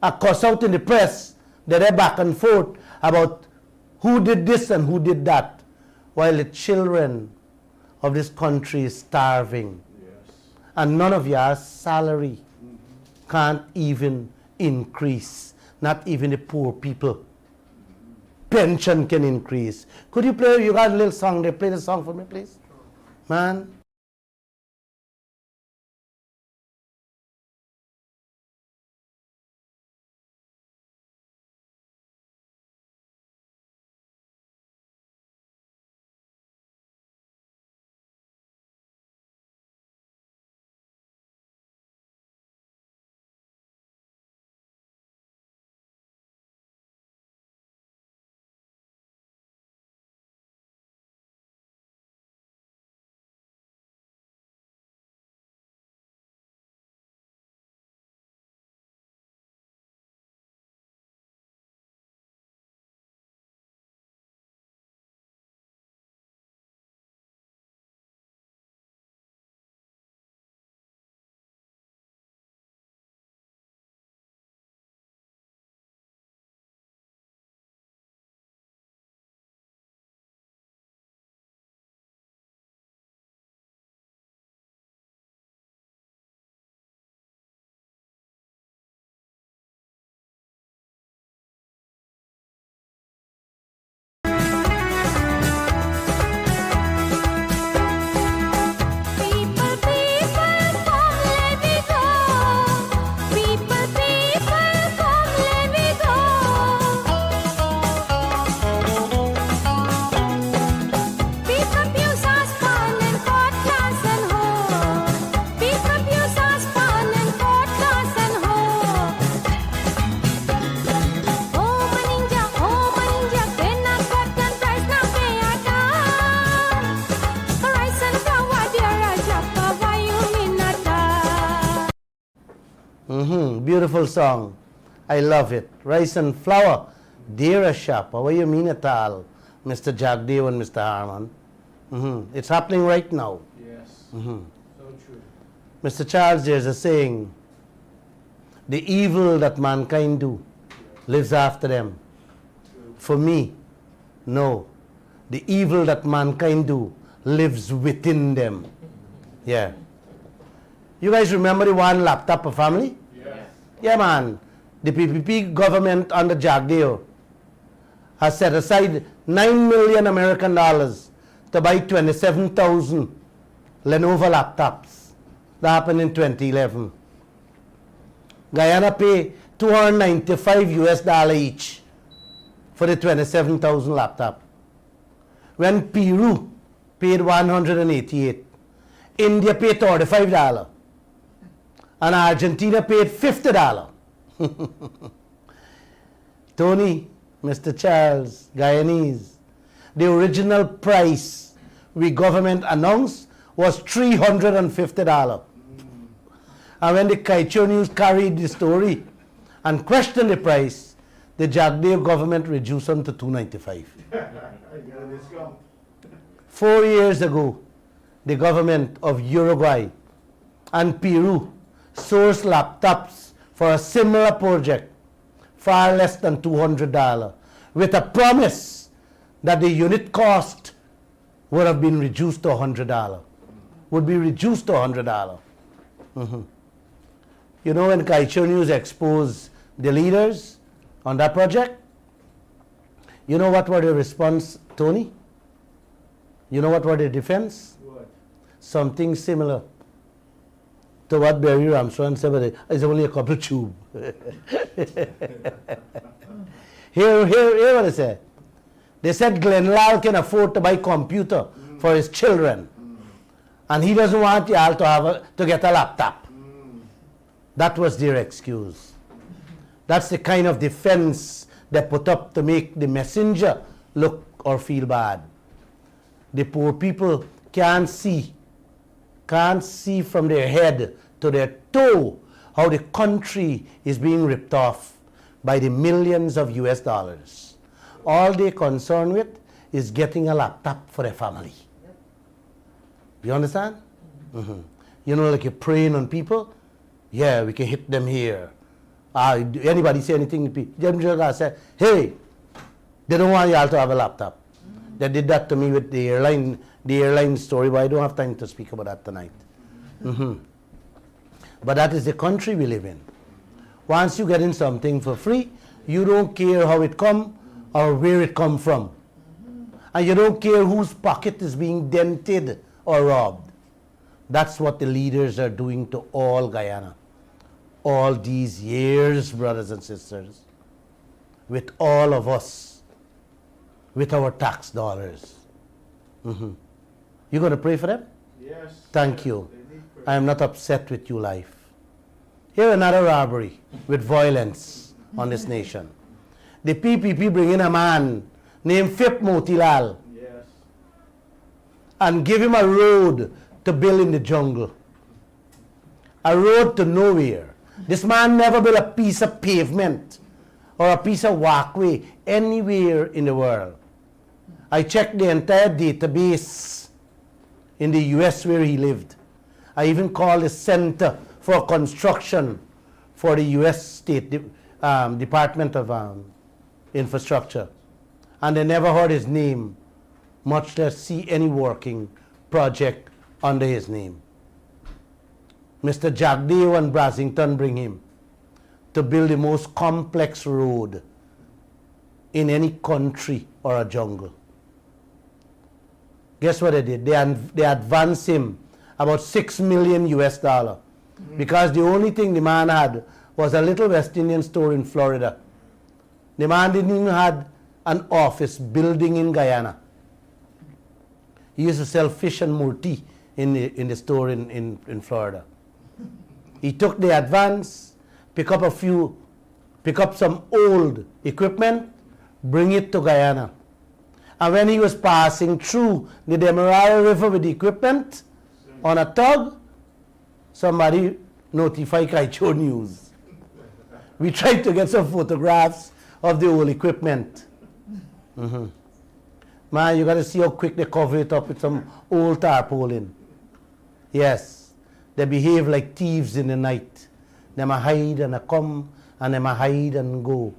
are cussed out in the press that they're back and forth about who did this and who did that. While the children of this country is starving. Yes. And none of your salary can't even increase. Not even the poor people. Pension can increase. Could you play, you got a little song there, play the song for me, please? Man. Beautiful song. I love it. Rice and flour. Dear shop. How you mean at all, Mr. Jagdev and Mr. Harman? It's happening right now. Yes. So true. Mr. Charles, there's a saying, the evil that mankind do lives after them. For me, no. The evil that mankind do lives within them. Yeah. You guys remember the one laptop per family? Yes. Yeah, man. The PPP government under Jagdeo has set aside $9 million American dollars to buy 27,000 Lenovo laptops. That happened in 2011. Guyana pay $295 each for the 27,000 laptop. When Peru paid 188, India paid $35, and Argentina paid $50. Tony, Mr. Charles, Guyanese, the original price we government announced was $350. And when the Kaieteur News carried the story and questioned the price, the Jagdev government reduced them to $295. I got a discount. 4 years ago, the government of Uruguay and Peru sourced laptops for a similar project, far less than $200, with a promise that the unit cost would have been reduced to $100. Would be reduced to $100. You know, when Kaieteur News exposed the leaders on that project, you know what were the response, Tony? You know what were the defense? What? Something similar to what Barry Armstrong said, but it's only a couple of tube. Hear what they said. They said Lall can afford to buy computer for his children, and he doesn't want y'all to get a laptop. That was their excuse. That's the kind of defense they put up to make the messenger look or feel bad. The poor people can't see from their head to their toe how the country is being ripped off by the millions of US dollars. All they're concerned with is getting a laptop for their family. You understand? You know, like you're preying on people. Yeah, we can hit them here. Anybody say anything to people? Them just say, hey, they don't want y'all to have a laptop. They did that to me with the airline story, but I don't have time to speak about that tonight. But that is the country we live in. Once you get in something for free, you don't care how it come or where it come from. And you don't care whose pocket is being dented or robbed. That's what the leaders are doing to all Guyana. All these years, brothers and sisters, with all of us, with our tax dollars. You going to pray for them? Yes. Thank you. I am not upset with you, life. Here another robbery with violence on this nation. The PPP bring in a man named Fip Motilal Yes. and give him a road to build in the jungle. A road to nowhere. This man never built a piece of pavement or a piece of walkway anywhere in the world. I checked the entire database in the US where he lived. I even called the Center for Construction for the US State Department of Infrastructure. And they never heard his name, much less see any working project under his name. Mr. Jagdev and Brasington bring him to build the most complex road in any country or a jungle. Guess what they did? They advanced him about $6 million US because the only thing the man had was a little West Indian store in Florida. The man didn't even have an office building in Guyana. He used to sell fish and murti in the store in Florida. He took the advance, pick up some old equipment, bring it to Guyana. And when he was passing through the Demerara River with the equipment on a tug, somebody notify Kaieteur News. We tried to get some photographs of the old equipment. Man, you got to see how quick they cover it up with some old tarpaulin. Yes, they behave like thieves in the night. They might hide and come, and they might hide and go.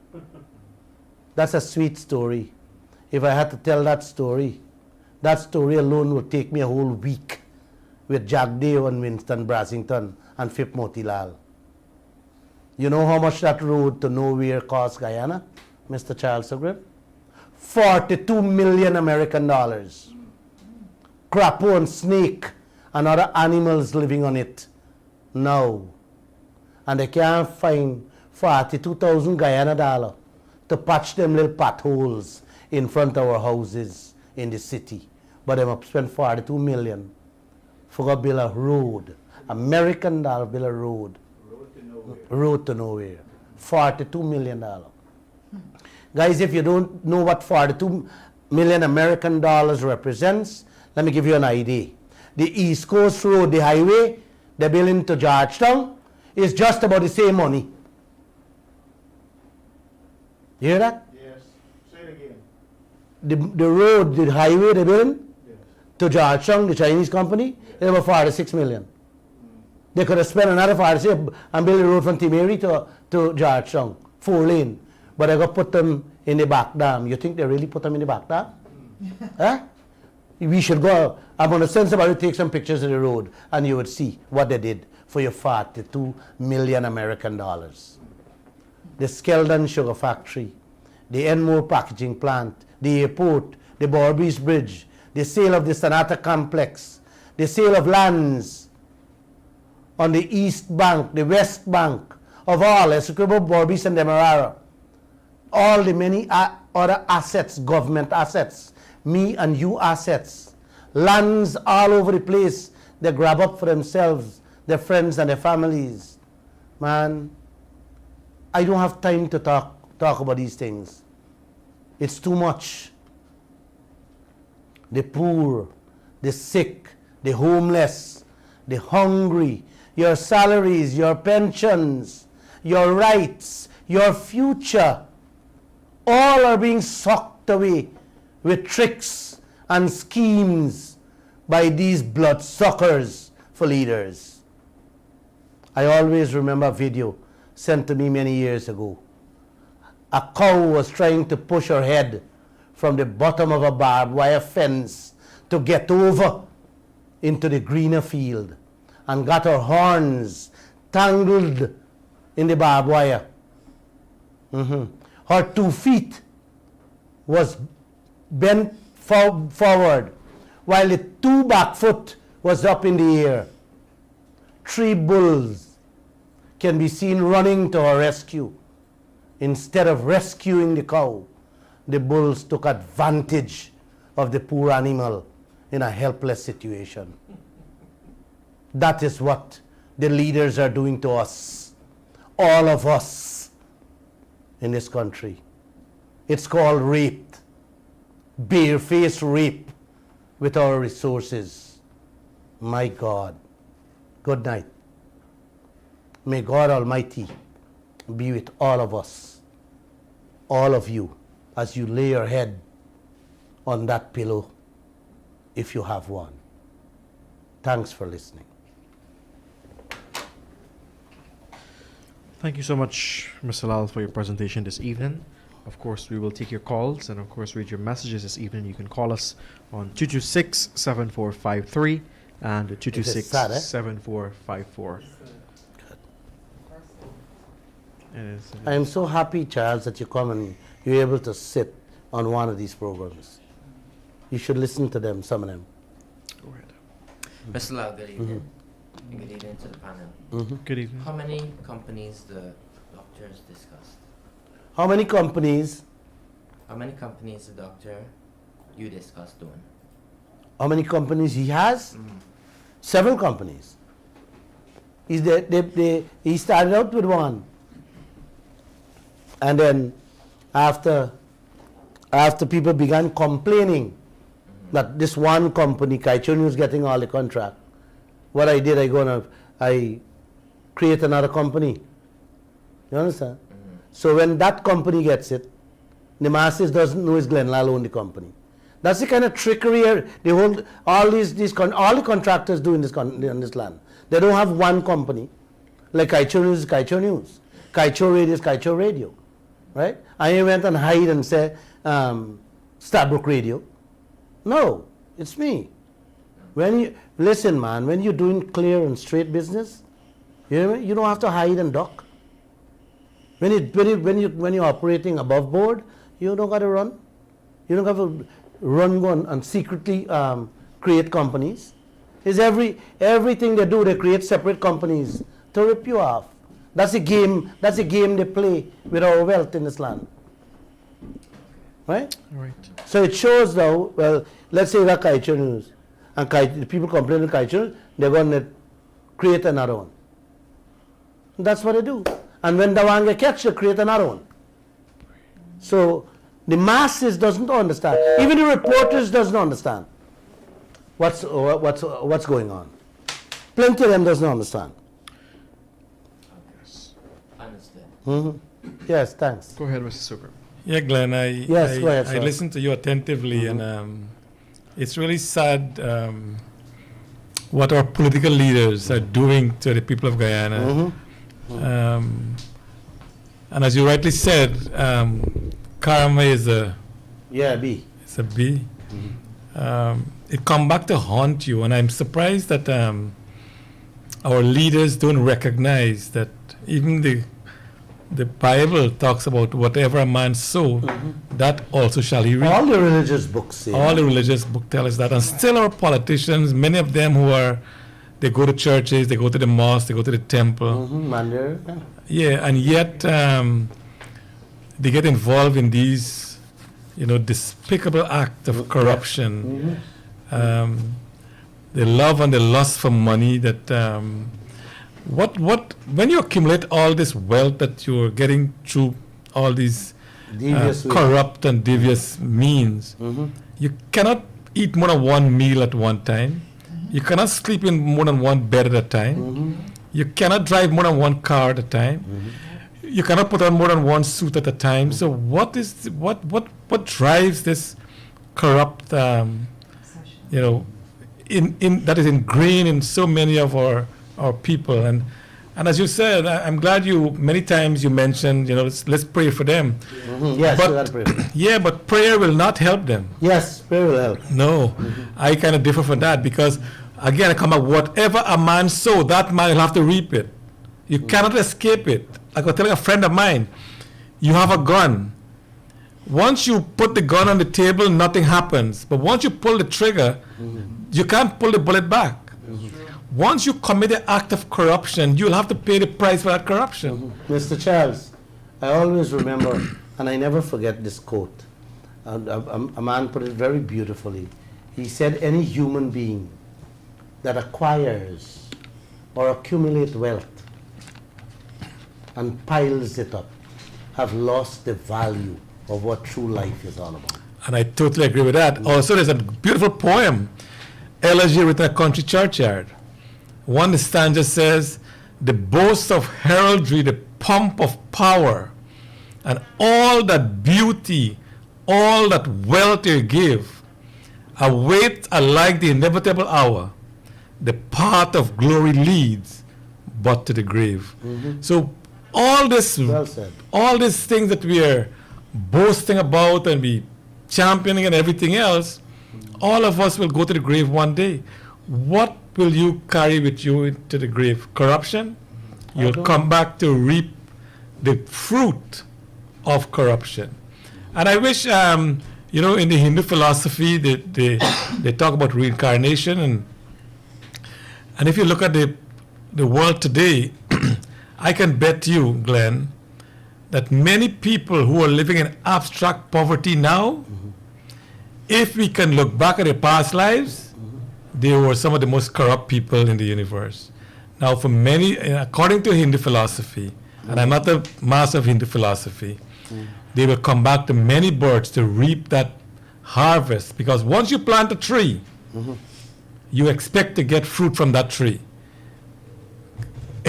That's a sweet story. If I had to tell that story alone would take me a whole week with Jack Dale and Winston Brassington and Phip Motilal. You know how much that road to nowhere cost Guyana, Mr. Charles Sugrib? 42 million American dollars. Crapo and snake and other animals living on it now. And they can't find 42,000 Guyana dollars to patch them little potholes in front of our houses in the city. But they must spend 42 million for a build a road. American dollar build a road. Road to nowhere. $42 million. Guys, if you don't know what 42 million American dollars represents, let me give you an idea. The East Coast Road, the highway, they're building to Georgetown, is just about the same money. You hear that? Yes. Say it again. The road, the highway they're building Yes. to Georgetown, the Chinese company, is about 46 million. They could have spent another 46 and built a road from Timeri to Georgetown, 4-lane. But they got to put them in the back dam. You think they really put them in the back dam? Huh? We should go. I'm going to send somebody to take some pictures of the road and you would see what they did for your 42 million American dollars. The Skeldon Sugar Factory, the Enmore Packaging Plant, the airport, the Borbys Bridge, the sale of the Sonata Complex, the sale of lands on the East Bank, the West Bank, of all, Essequibo, Borbys and Demerara, all the many other assets, government assets, me and you assets, lands all over the place, they grab up for themselves, their friends and their families. Man, I don't have time to talk about these things. It's too much. The poor, the sick, the homeless, the hungry, your salaries, your pensions, your rights, your future, all are being sucked away with tricks and schemes by these bloodsuckers for leaders. I always remember a video sent to me many years ago. A cow was trying to push her head from the bottom of a barbed wire fence to get over into the greener field and got her horns tangled in the barbed wire. Her 2 feet was bent forward while the 2 back foot was up in the air. 3 bulls can be seen running to her rescue. Instead of rescuing the cow, the bulls took advantage of the poor animal in a helpless situation. That is what the leaders are doing to us, all of us in this country. It's called rape, barefaced rape with our resources. My God. Good night. May God Almighty be with all of us, all of you, as you lay your head on that pillow, if you have one. Thanks for listening. Thank you so much, Mr. Lall, for your presentation this evening. Of course, we will take your calls and, of course, read your messages this evening. You can call us on 226-7453 and 226-7454. I am so happy, Charles, that you come and you're able to sit on one of these programs. You should listen to them, some of them. Go ahead. Mr. Lall, good evening. Good evening to the panel. Good evening. How many companies the doctors discussed? How many companies? How many companies the doctor you discussed doing? How many companies he has? Several companies. He started out with one. And then after people began complaining that this one company, Kaieteur was getting all the contract, what I did, I create another company. You understand? So when that company gets it, the masses doesn't know it's Glen Lall owned the company. That's the kind of trickery they hold all all the contractors do in this land. They don't have one company. Like Kaieteur News is Kaieteur News. Kaieteur Radio is Kaieteur Radio. Right? I went and hide and say Starbrook Radio. No, it's me. Listen, man, when you're doing clear and straight business, you don't have to hide and duck. When you're operating above board, you don't got to run. You don't have to run and secretly create companies. It's everything they do, they create separate companies to rip you off. That's a game they play with our wealth in this land. Right? Right. So it shows now, well, let's say that Kaieteur News, and the people complaining Kaieteur, they're going to create another one. That's what they do. And when the one get catch, they create another one. So the masses doesn't understand. Even the reporters doesn't understand what's going on. Plenty of them doesn't understand. Understood. Yes, thanks. Go ahead, Mr. Super. Yeah, Glenn, Go ahead, I sir. listened to you attentively, and it's really sad what our political leaders are doing to the people of Guyana. And as you rightly said, karma is a B. It's a B. It come back to haunt you, and I'm surprised that our leaders don't recognize that even the Bible talks about whatever a man sow, that also shall he reap. All the religious books say. All the religious book tell us that, and still our politicians, many of them they go to churches, they go to the mosque, they go to the temple. Mandir. Yeah, and yet they get involved in these, despicable acts of corruption. The love and the lust for money that, when you accumulate all this wealth that you're getting through all these Devious ways. corrupt and devious means, you cannot eat more than one meal at one time. You cannot sleep in more than one bed at a time. You cannot drive more than one car at a time. You cannot put on more than one suit at a time. So what drives this corrupt, in that is ingrained in so many of our people? And as you said, I'm glad many times you mentioned, let's pray for them. Yes, But- you got to pray. Yeah, but prayer will not help them. Yes, prayer will help. No, I kind of differ from that because, again, I come up, whatever a man sow, that man will have to reap it. You cannot escape it. I was telling a friend of mine, you have a gun. Once you put the gun on the table, nothing happens. But once you pull the trigger, you can't pull the bullet back. Once you commit an act of corruption, you'll have to pay the price for that corruption. Mr. Charles, I always remember, and I never forget this quote. A man put it very beautifully. He said, any human being that acquires or accumulates wealth and piles it up have lost the value of what true life is all about. And I totally agree with that. Also, there's a beautiful poem, Elegy written at a country churchyard. One stanza says, the boast of heraldry, the pomp of power, and all that beauty, all that wealth you give, await alike the inevitable hour. The path of glory leads but to the grave. So all this, Well said. all these things that we are boasting about and we championing and everything else, all of us will go to the grave one day. What will you carry with you into the grave? Corruption? You'll come back to reap the fruit of corruption. And I wish, in the Hindu philosophy, they talk about reincarnation. And if you look at the world today, I can bet you, Glenn, that many people who are living in abstract poverty now, if we can look back at their past lives, they were some of the most corrupt people in the universe. Now, for many, according to Hindu philosophy, and I'm not a master of Hindu philosophy, they will come back to many birds to reap that harvest. Because once you plant a tree, you expect to get fruit from that tree.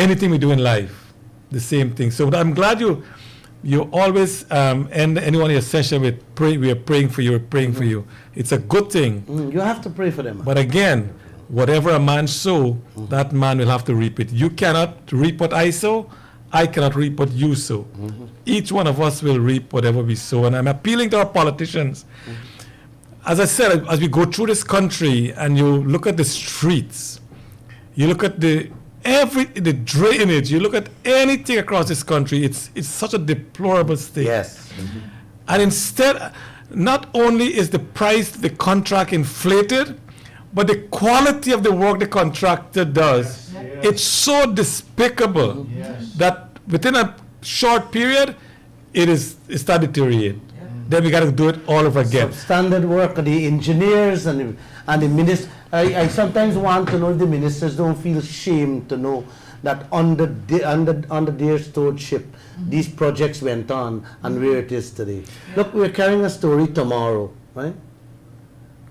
anything we do in life, the same thing. So I'm glad you always end any one of your session with pray. We are praying for you. We're praying for you. It's a good thing. You have to pray for them. But again, whatever a man sow, that man will have to reap it. You cannot reap what I sow. I cannot reap what you sow. Each one of us will reap whatever we sow. And I'm appealing to our politicians. As I said, as we go through this country and you look at the streets, you look at the drainage, you look at anything across this country, it's such a deplorable state. Yes. And instead, not only is the price, the contract inflated, but the quality of the work the contractor does, it's so despicable that within a short period, it's started to deteriorate. Then we got to do it all over again. Substandard work of the engineers and the ministers. I sometimes want to know if the ministers don't feel shame to know that under their stewardship, these projects went on and where it is today. Look, we're carrying a story tomorrow, right?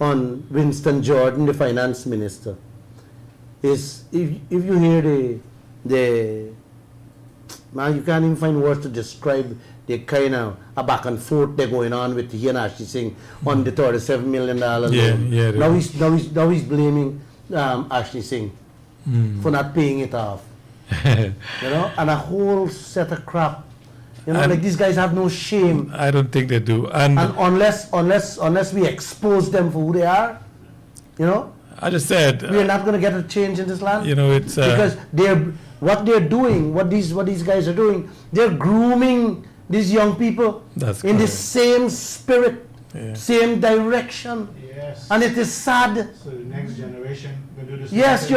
On Winston Jordan, the finance minister. If you hear the man, you can't even find words to describe the kind of a back and forth they're going on with he and Ashley Singh on the $37 million loan. Yeah, Now he's blaming Ashley Singh for not paying it off. You know, and a whole set of crap. You know, like these guys have no shame. I don't think they do. And unless we expose them for who they are, you know, I just said we're not going to get a change in this land. You know, it's because what these guys are doing, they're grooming these young people That's in the correct. same spirit, same direction, Yes. and it is sad. So the next generation will do the same Yes, thing.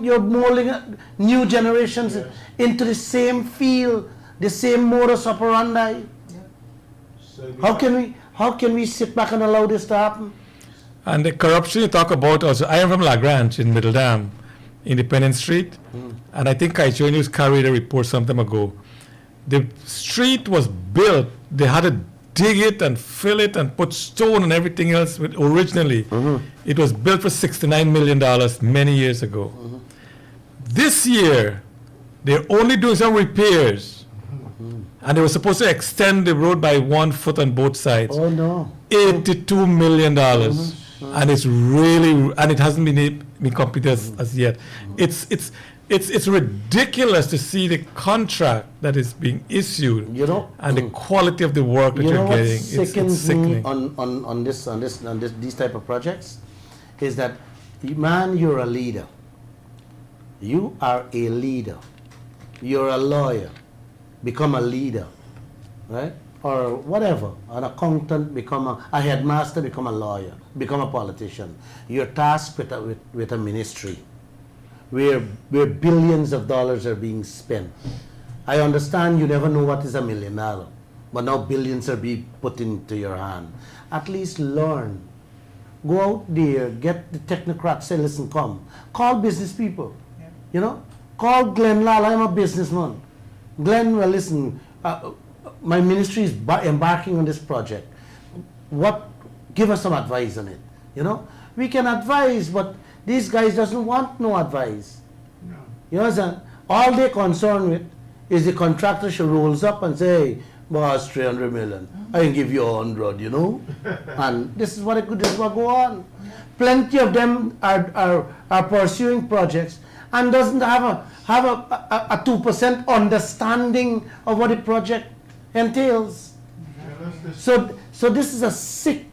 you're molding new generations Yes. into the same field, the same modus operandi. So How can we sit back and allow this to happen? And the corruption you talk about also, I am from La Grange in Middle Dam, Independence Street, and I think Kaieteur News carried a report some time ago. The street was built, they had to dig it and fill it and put stone and everything else with originally. It was built for $69 million many years ago. This year, they're only doing some repairs, and they were supposed to extend the road by 1 foot on both sides. Oh no. $82 million. And it's really, and it hasn't been completed as yet. It's ridiculous to see the contract that is being issued, You know, and the quality of the work that you know you're what getting. It's sickens me sickening. on these type of projects is that, man, you're a leader. You are a leader. You're a lawyer. Become a leader, right? Or whatever. An accountant, become a headmaster, become a lawyer, become a politician. You're tasked with a ministry where billions of dollars are being spent. I understand you never know what is $1 million, but now billions are being put into your hand. At least learn. Go out there, get the technocrats, say, listen, come. Call business people. You know? Call Glenn Lall, I'm a businessman. Glenn, well, listen, my ministry is embarking on this project. Give us some advice on it. You know? We can advise, but these guys doesn't want no advice. No. You know, all they're concerned with is the contractor she rolls up and say, hey, boss, 300 million. I can give you 100, you know? And this is what go on. Plenty of them are pursuing projects and doesn't have a 2% understanding of what the project entails. So this is a sick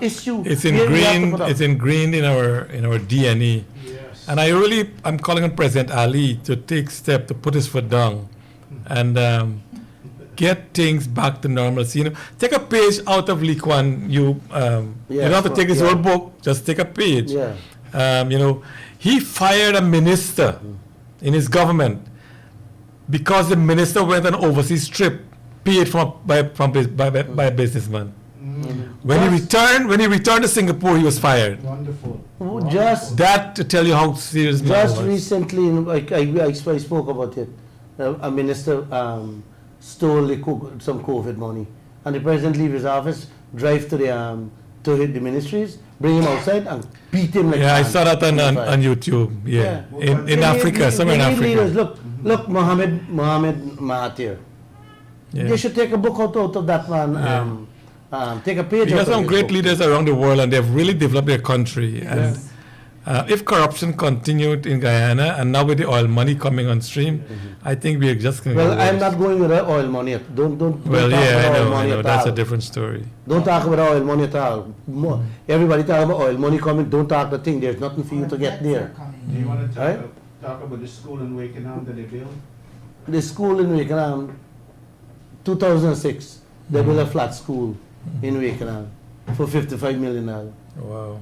issue. It's we have to ingrained. put up. It's ingrained in our DNA. Yes. And I'm calling on President Ali to take step to put his foot down, and get things back to normalcy. You know, take a page out of Lee Kuan Yew. You don't have to take his whole book. Just take a page. Yeah. You know, he fired a minister in his government because the minister went on an overseas trip paid by a businessman. When he returned to Singapore, he was fired. Wonderful. Just That to tell you how serious it Just was. recently, I spoke about it. A minister stole some COVID money, and the president leave his office, drive to the ministries, bring him outside and beat him like Yeah, I man. saw that on YouTube. Yeah, in They Africa, need- somewhere in they need Africa. leaders. Look, Mohammed Mahathir. Yeah. They should take a book out of that man. Take a page We out got of some his great book. leaders around the world, and they've really developed their country. And if corruption continued in Guyana, and now with the oil money coming on stream, I think we're just going to. Well, I'm not going with the oil money. Don't Well, talk yeah, about I oil know. money at That's all. a different story. Don't talk about oil money at all. Everybody talk about oil money coming. Don't talk the thing. There's nothing for you to get there. Do you want to Right? talk about the school in Wakenham that they built? The school in Wakenham, 2006, they built a flat school in Wakenham for $55 million. Wow.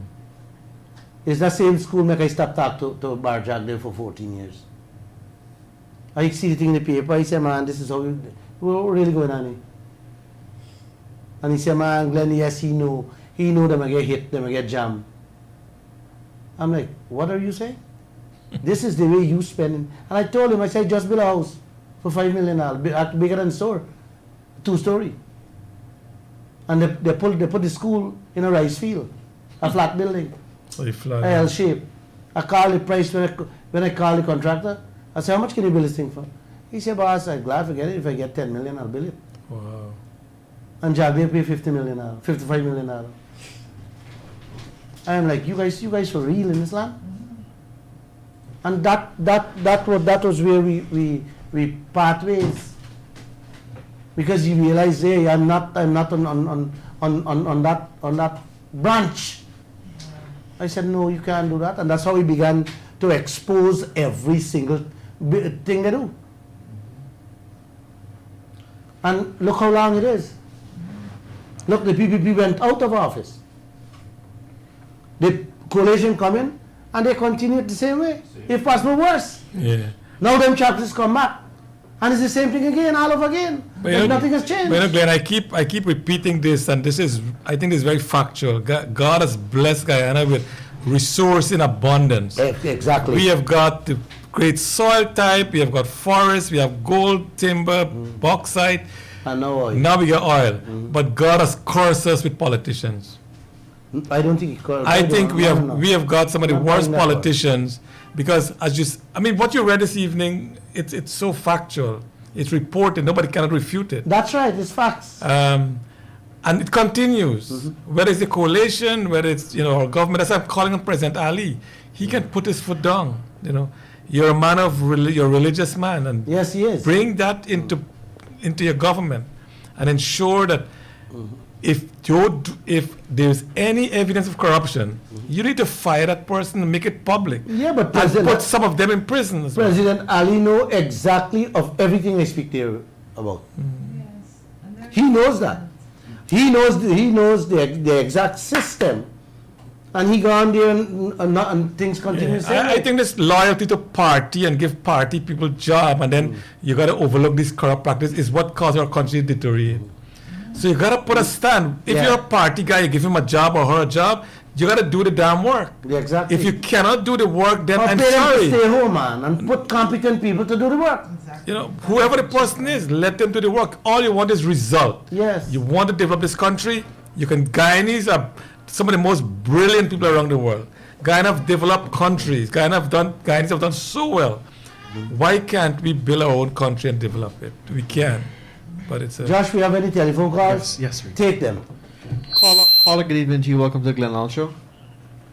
It's the same school make I stop talk to Barjack there for 14 years. I see the thing in the paper, I say, man, this is how we're really going on here. And he said, man, Glenn, yes, he know them I get hit, them I get jammed. I'm like, what are you saying? This is the way you spend. And I told him, I said, just build a house for $5 million, bigger than store, 2-story. And they put the school in a rice field, a flat building. So you flood. L shape. I call the price when I call the contractor. I say, how much can you build this thing for? He said, boss, I'm glad to get it. If I get 10 million, I'll build it. Wow. And Jagdeep pay $50 million, $55 million. I am like, you guys for real in this land? And that was where we part ways. Because you realize, hey, I'm not on that branch. I said, no, you can't do that. And that's how we began to expose every single thing they do. And look how long it is. Look, the PPP went out of office. The coalition come in, and they continue it the same way, if possible worse. Yeah. Now them chapters come back. And it's the same thing again, all over again. Like nothing has changed. But Glenn, I keep repeating this, and I think this is very factual. God has blessed Guyana with resource in abundance. Exactly. We have got the great soil type, we have got forests, we have gold, timber, bauxite. I know. Now we got oil. But God has cursed us with politicians. I don't think it could. I think we have got some of the Not worst buying that one. politicians because what you read this evening, it's so factual. It's reported. Nobody cannot refute it. That's right. It's facts. And it continues. Whether it's the coalition, whether it's our government. That's why I'm calling on President Ali. He can put his foot down. You're a man of you're a religious man, and Yes, he is. bring that into your government, and ensure that if there's any evidence of corruption, you need to fire that person and make it public. Yeah, but And President, put some of them in prison as well. President Ali know exactly of everything I speak there about. He knows that. He knows the exact system. And he gone there and things continue. I think this loyalty to party and give party people job, and then you got to overlook this corrupt practice is what caused our country to deteriorate. So you got to put a stand. If Yeah. you're a party guy, you give him a job or her a job, you got to do the damn work. Yeah, exactly. If you cannot do the work, then or I'm pay them to sorry. stay home, man, and put competent people to do the work. Whoever the person is, let them do the work. All you want is result. Yes. You want to develop this country, Guyanese are some of the most brilliant people around the world. Guyana have developed countries. Guyanese have done so well. Why can't we build our own country and develop it? We can. But it's a... Josh, we have any telephone calls? Yes, we do. Take them. Caller, good evening to you. Welcome to the Glenn Lall Show.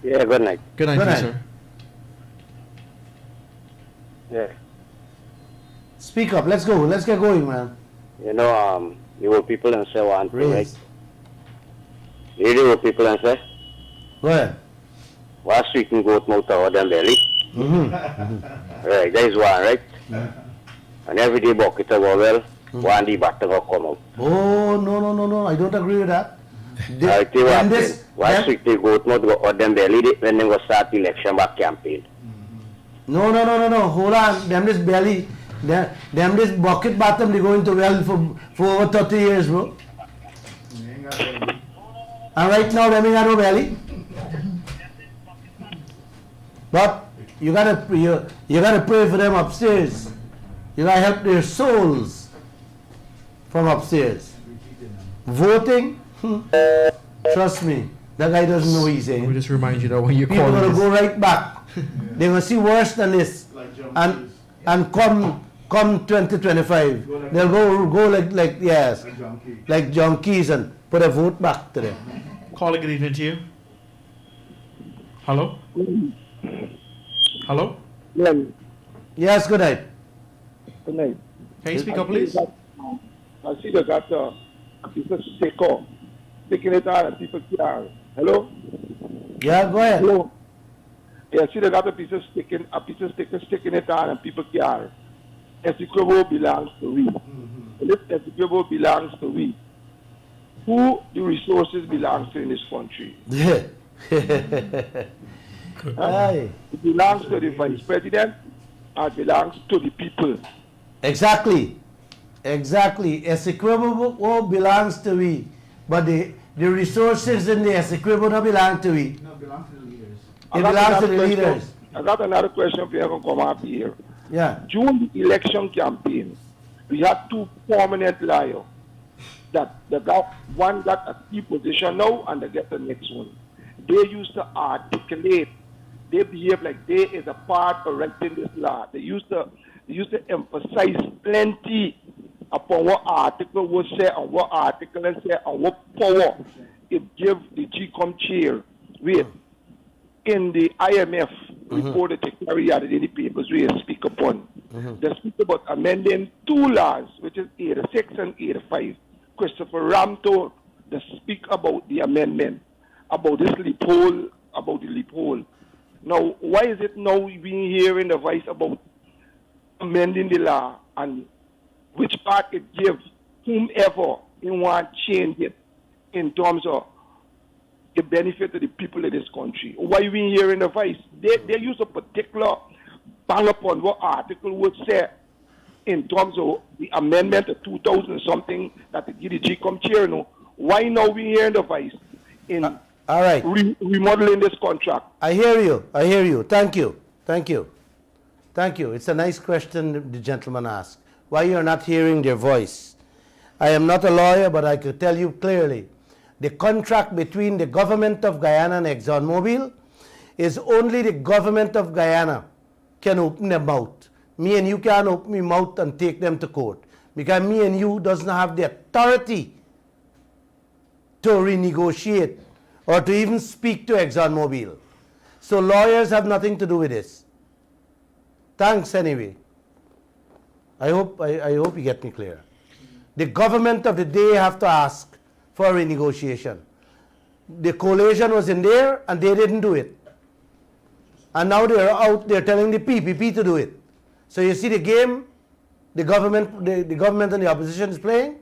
Yeah, good night. Good night, Good to you, night. sir. Yeah. Speak up. Let's go. Let's get going, man. You were people and say one thing, right? Raise. You were people and say, Go ahead. last week in goat mouth or them belly. Right, that is one, right? And every day bucket of well, one day batter will come out. Oh, no. I don't agree with that. I tell you and what, this- last week they goat mouth or them belly when they go start the election back campaign. No. Hold on. Them this belly. Them this bucket bottom, they go into well for over 30 years, bro. And right now, them ain't got no belly. But you gotta pray for them upstairs. You gotta help their souls from upstairs. Voting, trust me, That guy doesn't know what he's Let me saying. just remind you that when you People call are going to this, go right back. They're going to see worse than this. Like John And Keys. and come 2025, they'll go like yes, Like John Keys. like John Keys and put a vote back to them. calling good evening to you. Hello? Hello? Glenn, Yes, good night. good night. Can you speak up, please? I see they got a piece of sticker sticking it on and people care. Hello? Yeah, go ahead. Hello? Yeah, I see they got a piece of sticker sticking it on and people care. Equitable belongs to we. And if equitable belongs to we, who the resources belongs to in this country? Aye. It belongs to the vice president or it belongs to the people. Exactly. Equitable belongs to we, but the resources in the equitable don't belong to we. No, it belongs to the leaders. It belongs to the leaders. I got another question for you to come up here. Yeah. During the election campaign, we had two prominent liars. That one got a key position now and they get the next one. They used to articulate. They behave like they is a part of writing this law. They used to emphasize plenty upon what article was said and what article and say and what power it give the GCOM chair with in the IMF report that they carry out in the papers we speak upon. They speak about amending two laws, which is 86 and 85. Christopher Ramto, they speak about the amendment, about this loophole, about the loophole. Now, why is it now we hearing the voice about amending the law and which part it gives whomever you want change it in terms of the benefit of the people of this country? Why we hearing the voice? They use a particular bang upon what article would say in terms of the amendment of 2000 something that the GCOM chair. No, why now we hearing the voice in All right. remodeling this contract? I hear you. Thank you. It's a nice question the gentleman asked. Why you're not hearing their voice? I am not a lawyer, but I could tell you clearly. The contract between the government of Guyana and ExxonMobil is only the government of Guyana can open their mouth. Me and you can't open my mouth and take them to court because me and you doesn't have the authority to renegotiate or to even speak to ExxonMobil. So lawyers have nothing to do with this. Thanks anyway. I hope you get me clear. The government of the day have to ask for a renegotiation. The coalition was in there and they didn't do it. And now they're out there telling the PPP to do it. So you see the game the government and the opposition is playing?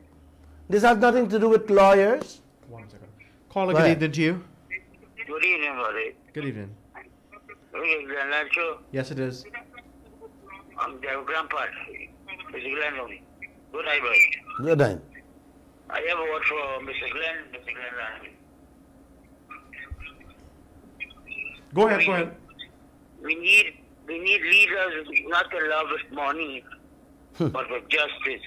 This has nothing to do with lawyers. 1 second. Caller, Go good ahead. evening to you. Good evening, buddy. Good evening. Okay, Glenn, Lall show. Yes, it is. I'm their grandpa. Mr. Glenn Loney. Good night, buddy. Good night. I have a word for Mr. Glenn Lall. Go ahead. We need leaders not in love with money, but with justice.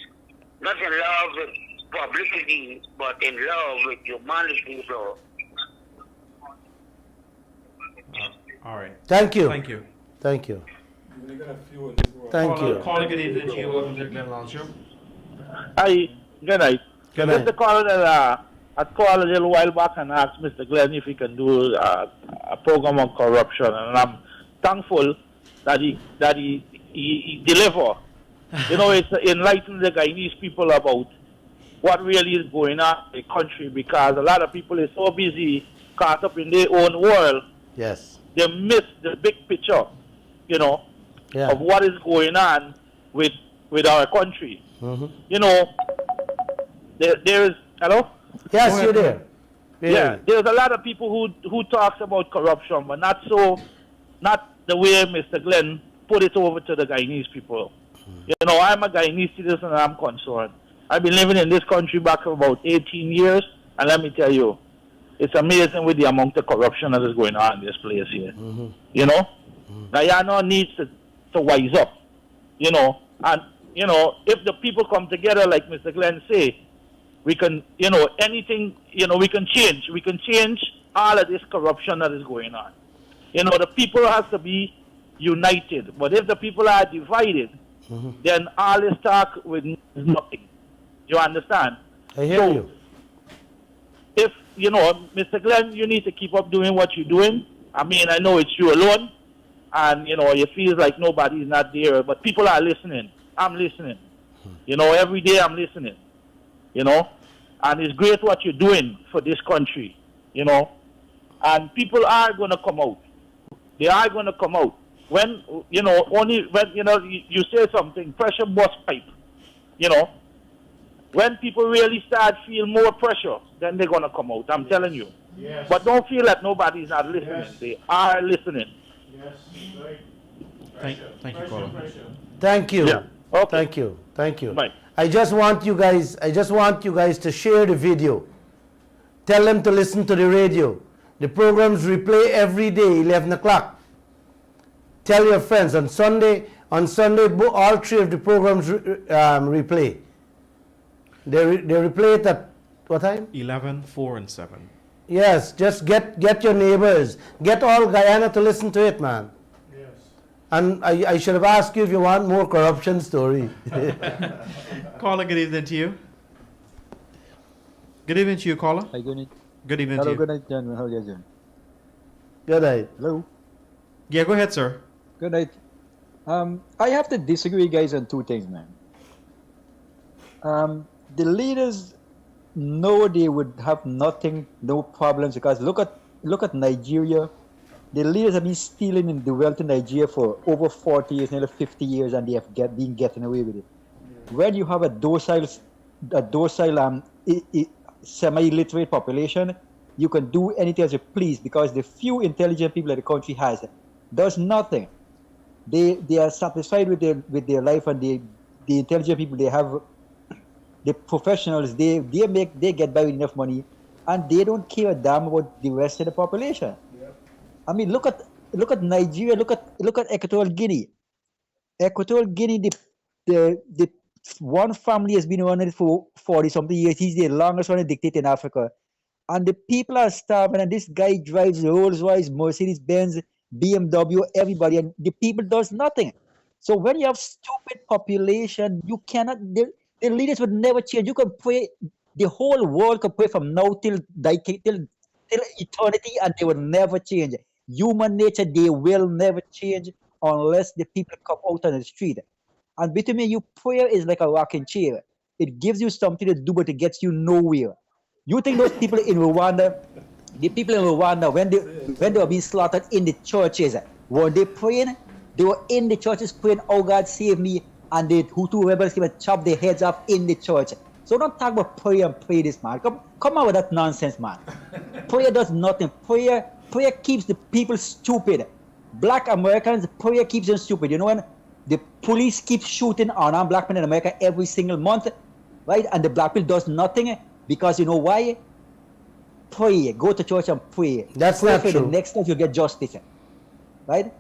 Not in love with publicity, but in love with humanity, bro. All right. Thank you. Thank you. Thank you. Caller, Thank you. Caller, good evening to you. Welcome to the Glenn Lall Show. Hi, good night. Good Just night. to call I called a little while back and asked Mr. Glenn if he can do a program on corruption, and I'm thankful that he deliver. You know, it's enlighten the Guyanese people about what really is going on in the country, because a lot of people are so busy caught up in their own world, Yes. they miss the big picture, you know, Yeah. of what is going on with our country. Mm-hmm. You know, there is, hello? Yes, Go you're ahead, there. Yeah, there's a lot of people who talks about corruption, but not the way Mr. Glenn put it over to the Guyanese people. You know, I'm a Guyanese citizen and I'm concerned. I've been living in this country back for about 18 years, and let me tell you, it's amazing with the amount of corruption that is going on in this place here. You know, Guyana needs to wise up, you know, and, you know, if the people come together like Mr. Glenn say, we can, you know, anything, you know, we can change all of this corruption that is going on. You know, the people has to be united. But if the people are divided, then all this talk with nothing. You understand? I hear you. If, you know, Mr. Glenn, you need to keep up doing what you're doing. I mean, I know it's you alone, and, you know, it feels like nobody's not there, but people are listening. I'm listening. You know, every day I'm listening. You know? And it's great what you're doing for this country. You know? And people are going to come out. They are going to come out. When, you know, only when, you know, you say something, pressure bust pipe. You know? When people really start feel more pressure, then they're going to come out. I'm telling you. Yes. But don't feel that nobody's not listening. Yes. They are listening. Yes, right. Thank you, caller. Thank you. Yeah. Okay. Thank you. Thank you. Bye. I just want you guys to share the video. Tell them to listen to the radio. The programs replay every day, 11 o'clock. Tell your friends on Sunday, all three of the programs replay. They replay it at what time? 11, 4, and 7. Yes, just get your neighbors, get all Guyana to listen to it, man. Yes. And I should have asked you if you want more corruption story. Caller, good evening to you. Good evening to you, caller. Hi, good night. Good evening Hello, to you. good night, gentlemen. How are you guys doing? Good night. Hello. Yeah, go ahead, sir. Good night. I have to disagree, guys, on two things, man. The leaders know they would have nothing, no problems, because look at Nigeria. The leaders have been stealing in the wealth in Nigeria for over 40 years, nearly 50 years, and they have been getting away with it. When you have a docile semi-literate population, you can do anything as you please, because the few intelligent people that the country has does nothing. They are satisfied with their life, and the intelligent people they have, the professionals, they get by with enough money, and they don't care a damn about the rest of the population. Yep. I mean, look at Nigeria, look at Equatorial Guinea. Equatorial Guinea, the one family has been running it for 40-something years. He's the longest running dictator in Africa. And the people are starving, and this guy drives Rolls-Royce, Mercedes-Benz, BMW, everybody, and the people does nothing. So when you have stupid population, you cannot, the leaders would never change. You can pray, the whole world can pray from now till eternity, and they will never change. Human nature, they will never change unless the people come out on the street. And between me and you, prayer is like a rocking chair. It gives you something to do, but it gets you nowhere. You think those people in Rwanda, the people in Rwanda, when they were being slaughtered in the churches, were they praying? They were in the churches praying, "Oh God, save me," and the Hutu rebels came and chopped their heads off in the church. So don't talk about prayer and pray this, man. Come out with that nonsense, man. Prayer does nothing. Prayer keeps the people stupid. Black Americans, prayer keeps them stupid. You know when the police keep shooting unarmed black men in America every single month, right? And the black people does nothing because you know why? Pray. Go to church and pray. That's pray not for true. The next time you get justice, right?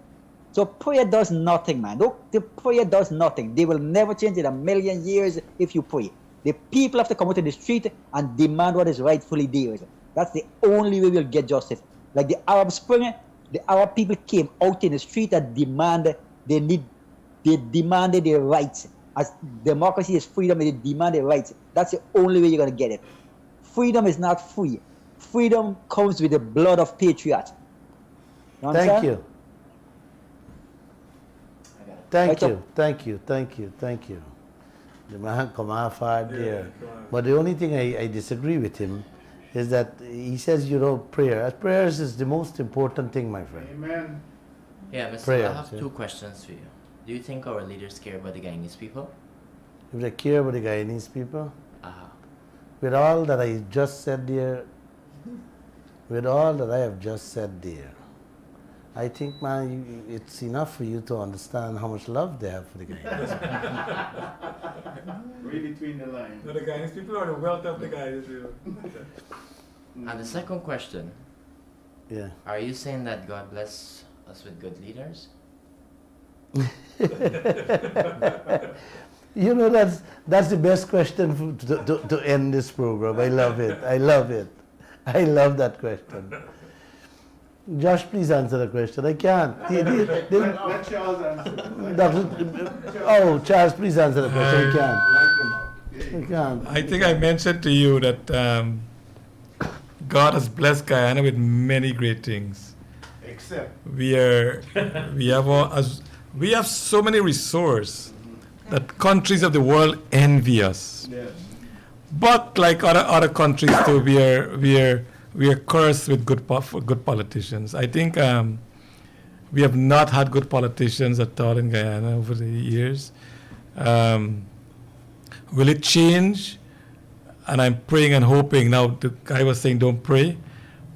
So prayer does nothing, man. Look, the prayer does nothing. They will never change in a million years if you pray. The people have to come out to the street and demand what is rightfully theirs. That's the only way we'll get justice. Like the Arab Spring, the Arab people came out in the street and demanded their rights. As democracy is freedom, they demand their rights. That's the only way you're gonna get it. Freedom is not free. Freedom comes with the blood of patriots. You Thank understand? you. Thank you. The man come off hard there. But the only thing I disagree with him is that he says, prayer. Prayers is the most important thing, my friend. Amen. Yeah, Mr. Prayers, I have yeah. two questions for you. Do you think our leaders care about the Guyanese people? If they care about the Guyanese people, Uh-huh. with all that I just said there, I think, man, it's enough for you to understand how much love they have for the Guyanese people. Read between the lines. No, the Guyanese people are the wealth of the Guyanese people. And the second question, Yeah. are you saying that God bless us with good leaders? That's the best question to end this program. I love it. I love that question. Josh, please answer the question. I can't. Let Charles answer. Charles, please answer the question. I can't. I can't. I think I mentioned to you that God has blessed Guyana with many great things. Except. We have so many resources that countries of the world envy us. Yes. But like other countries too, we are cursed with good politicians. I think we have not had good politicians at all in Guyana over the years. Will it change? And I'm praying and hoping. Now the guy was saying don't pray,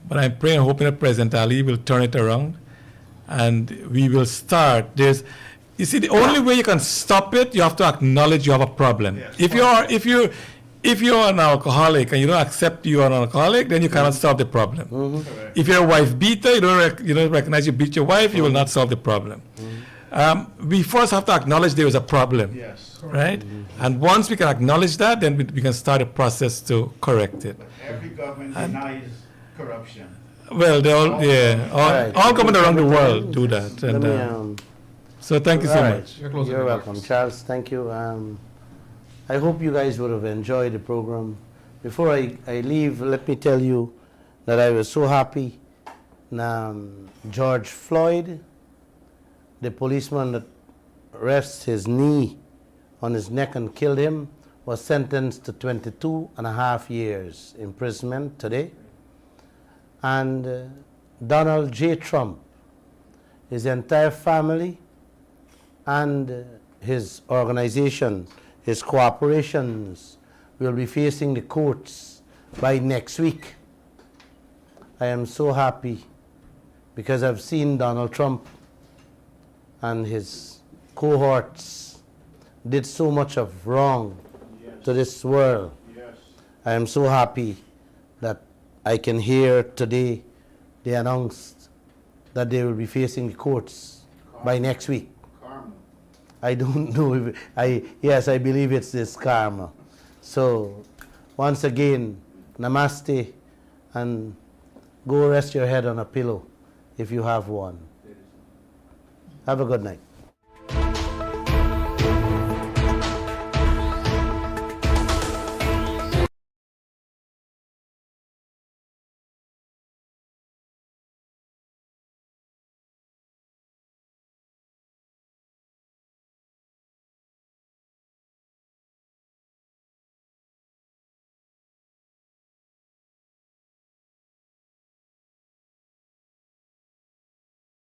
but I'm praying and hoping that President Ali will turn it around, and we will start. You see, the only way you can stop it, you have to acknowledge you have a problem. Yes. If you're an alcoholic and you don't accept you are an alcoholic, then you cannot solve the problem. Correct. If you're a wife beater, you don't recognize you beat your wife, you will not solve the problem. We first have to acknowledge there is a problem, Yes. right? And once we can acknowledge that, then we can start a process to correct it. But every government denies corruption. Well, they all, all governments around the world do that. Let And me, so thank you so all right. much. You're welcome, Charles. Thank you. I hope you guys would have enjoyed the program. Before I leave, let me tell you that I was so happy. George Floyd, the policeman that rests his knee on his neck and killed him, was sentenced to 22.5 years imprisonment today. And Donald J. Trump, his entire family, and his organization, his corporations, will be facing the courts by next week. I am so happy because I've seen Donald Trump and his cohorts did so much of wrong to this world. Yes. I am so happy that I can hear today they announced that they will be facing the courts by next week. Karma. I don't know if I believe it's this karma. So once again, namaste, and go rest your head on a pillow if you have one. Have a good night.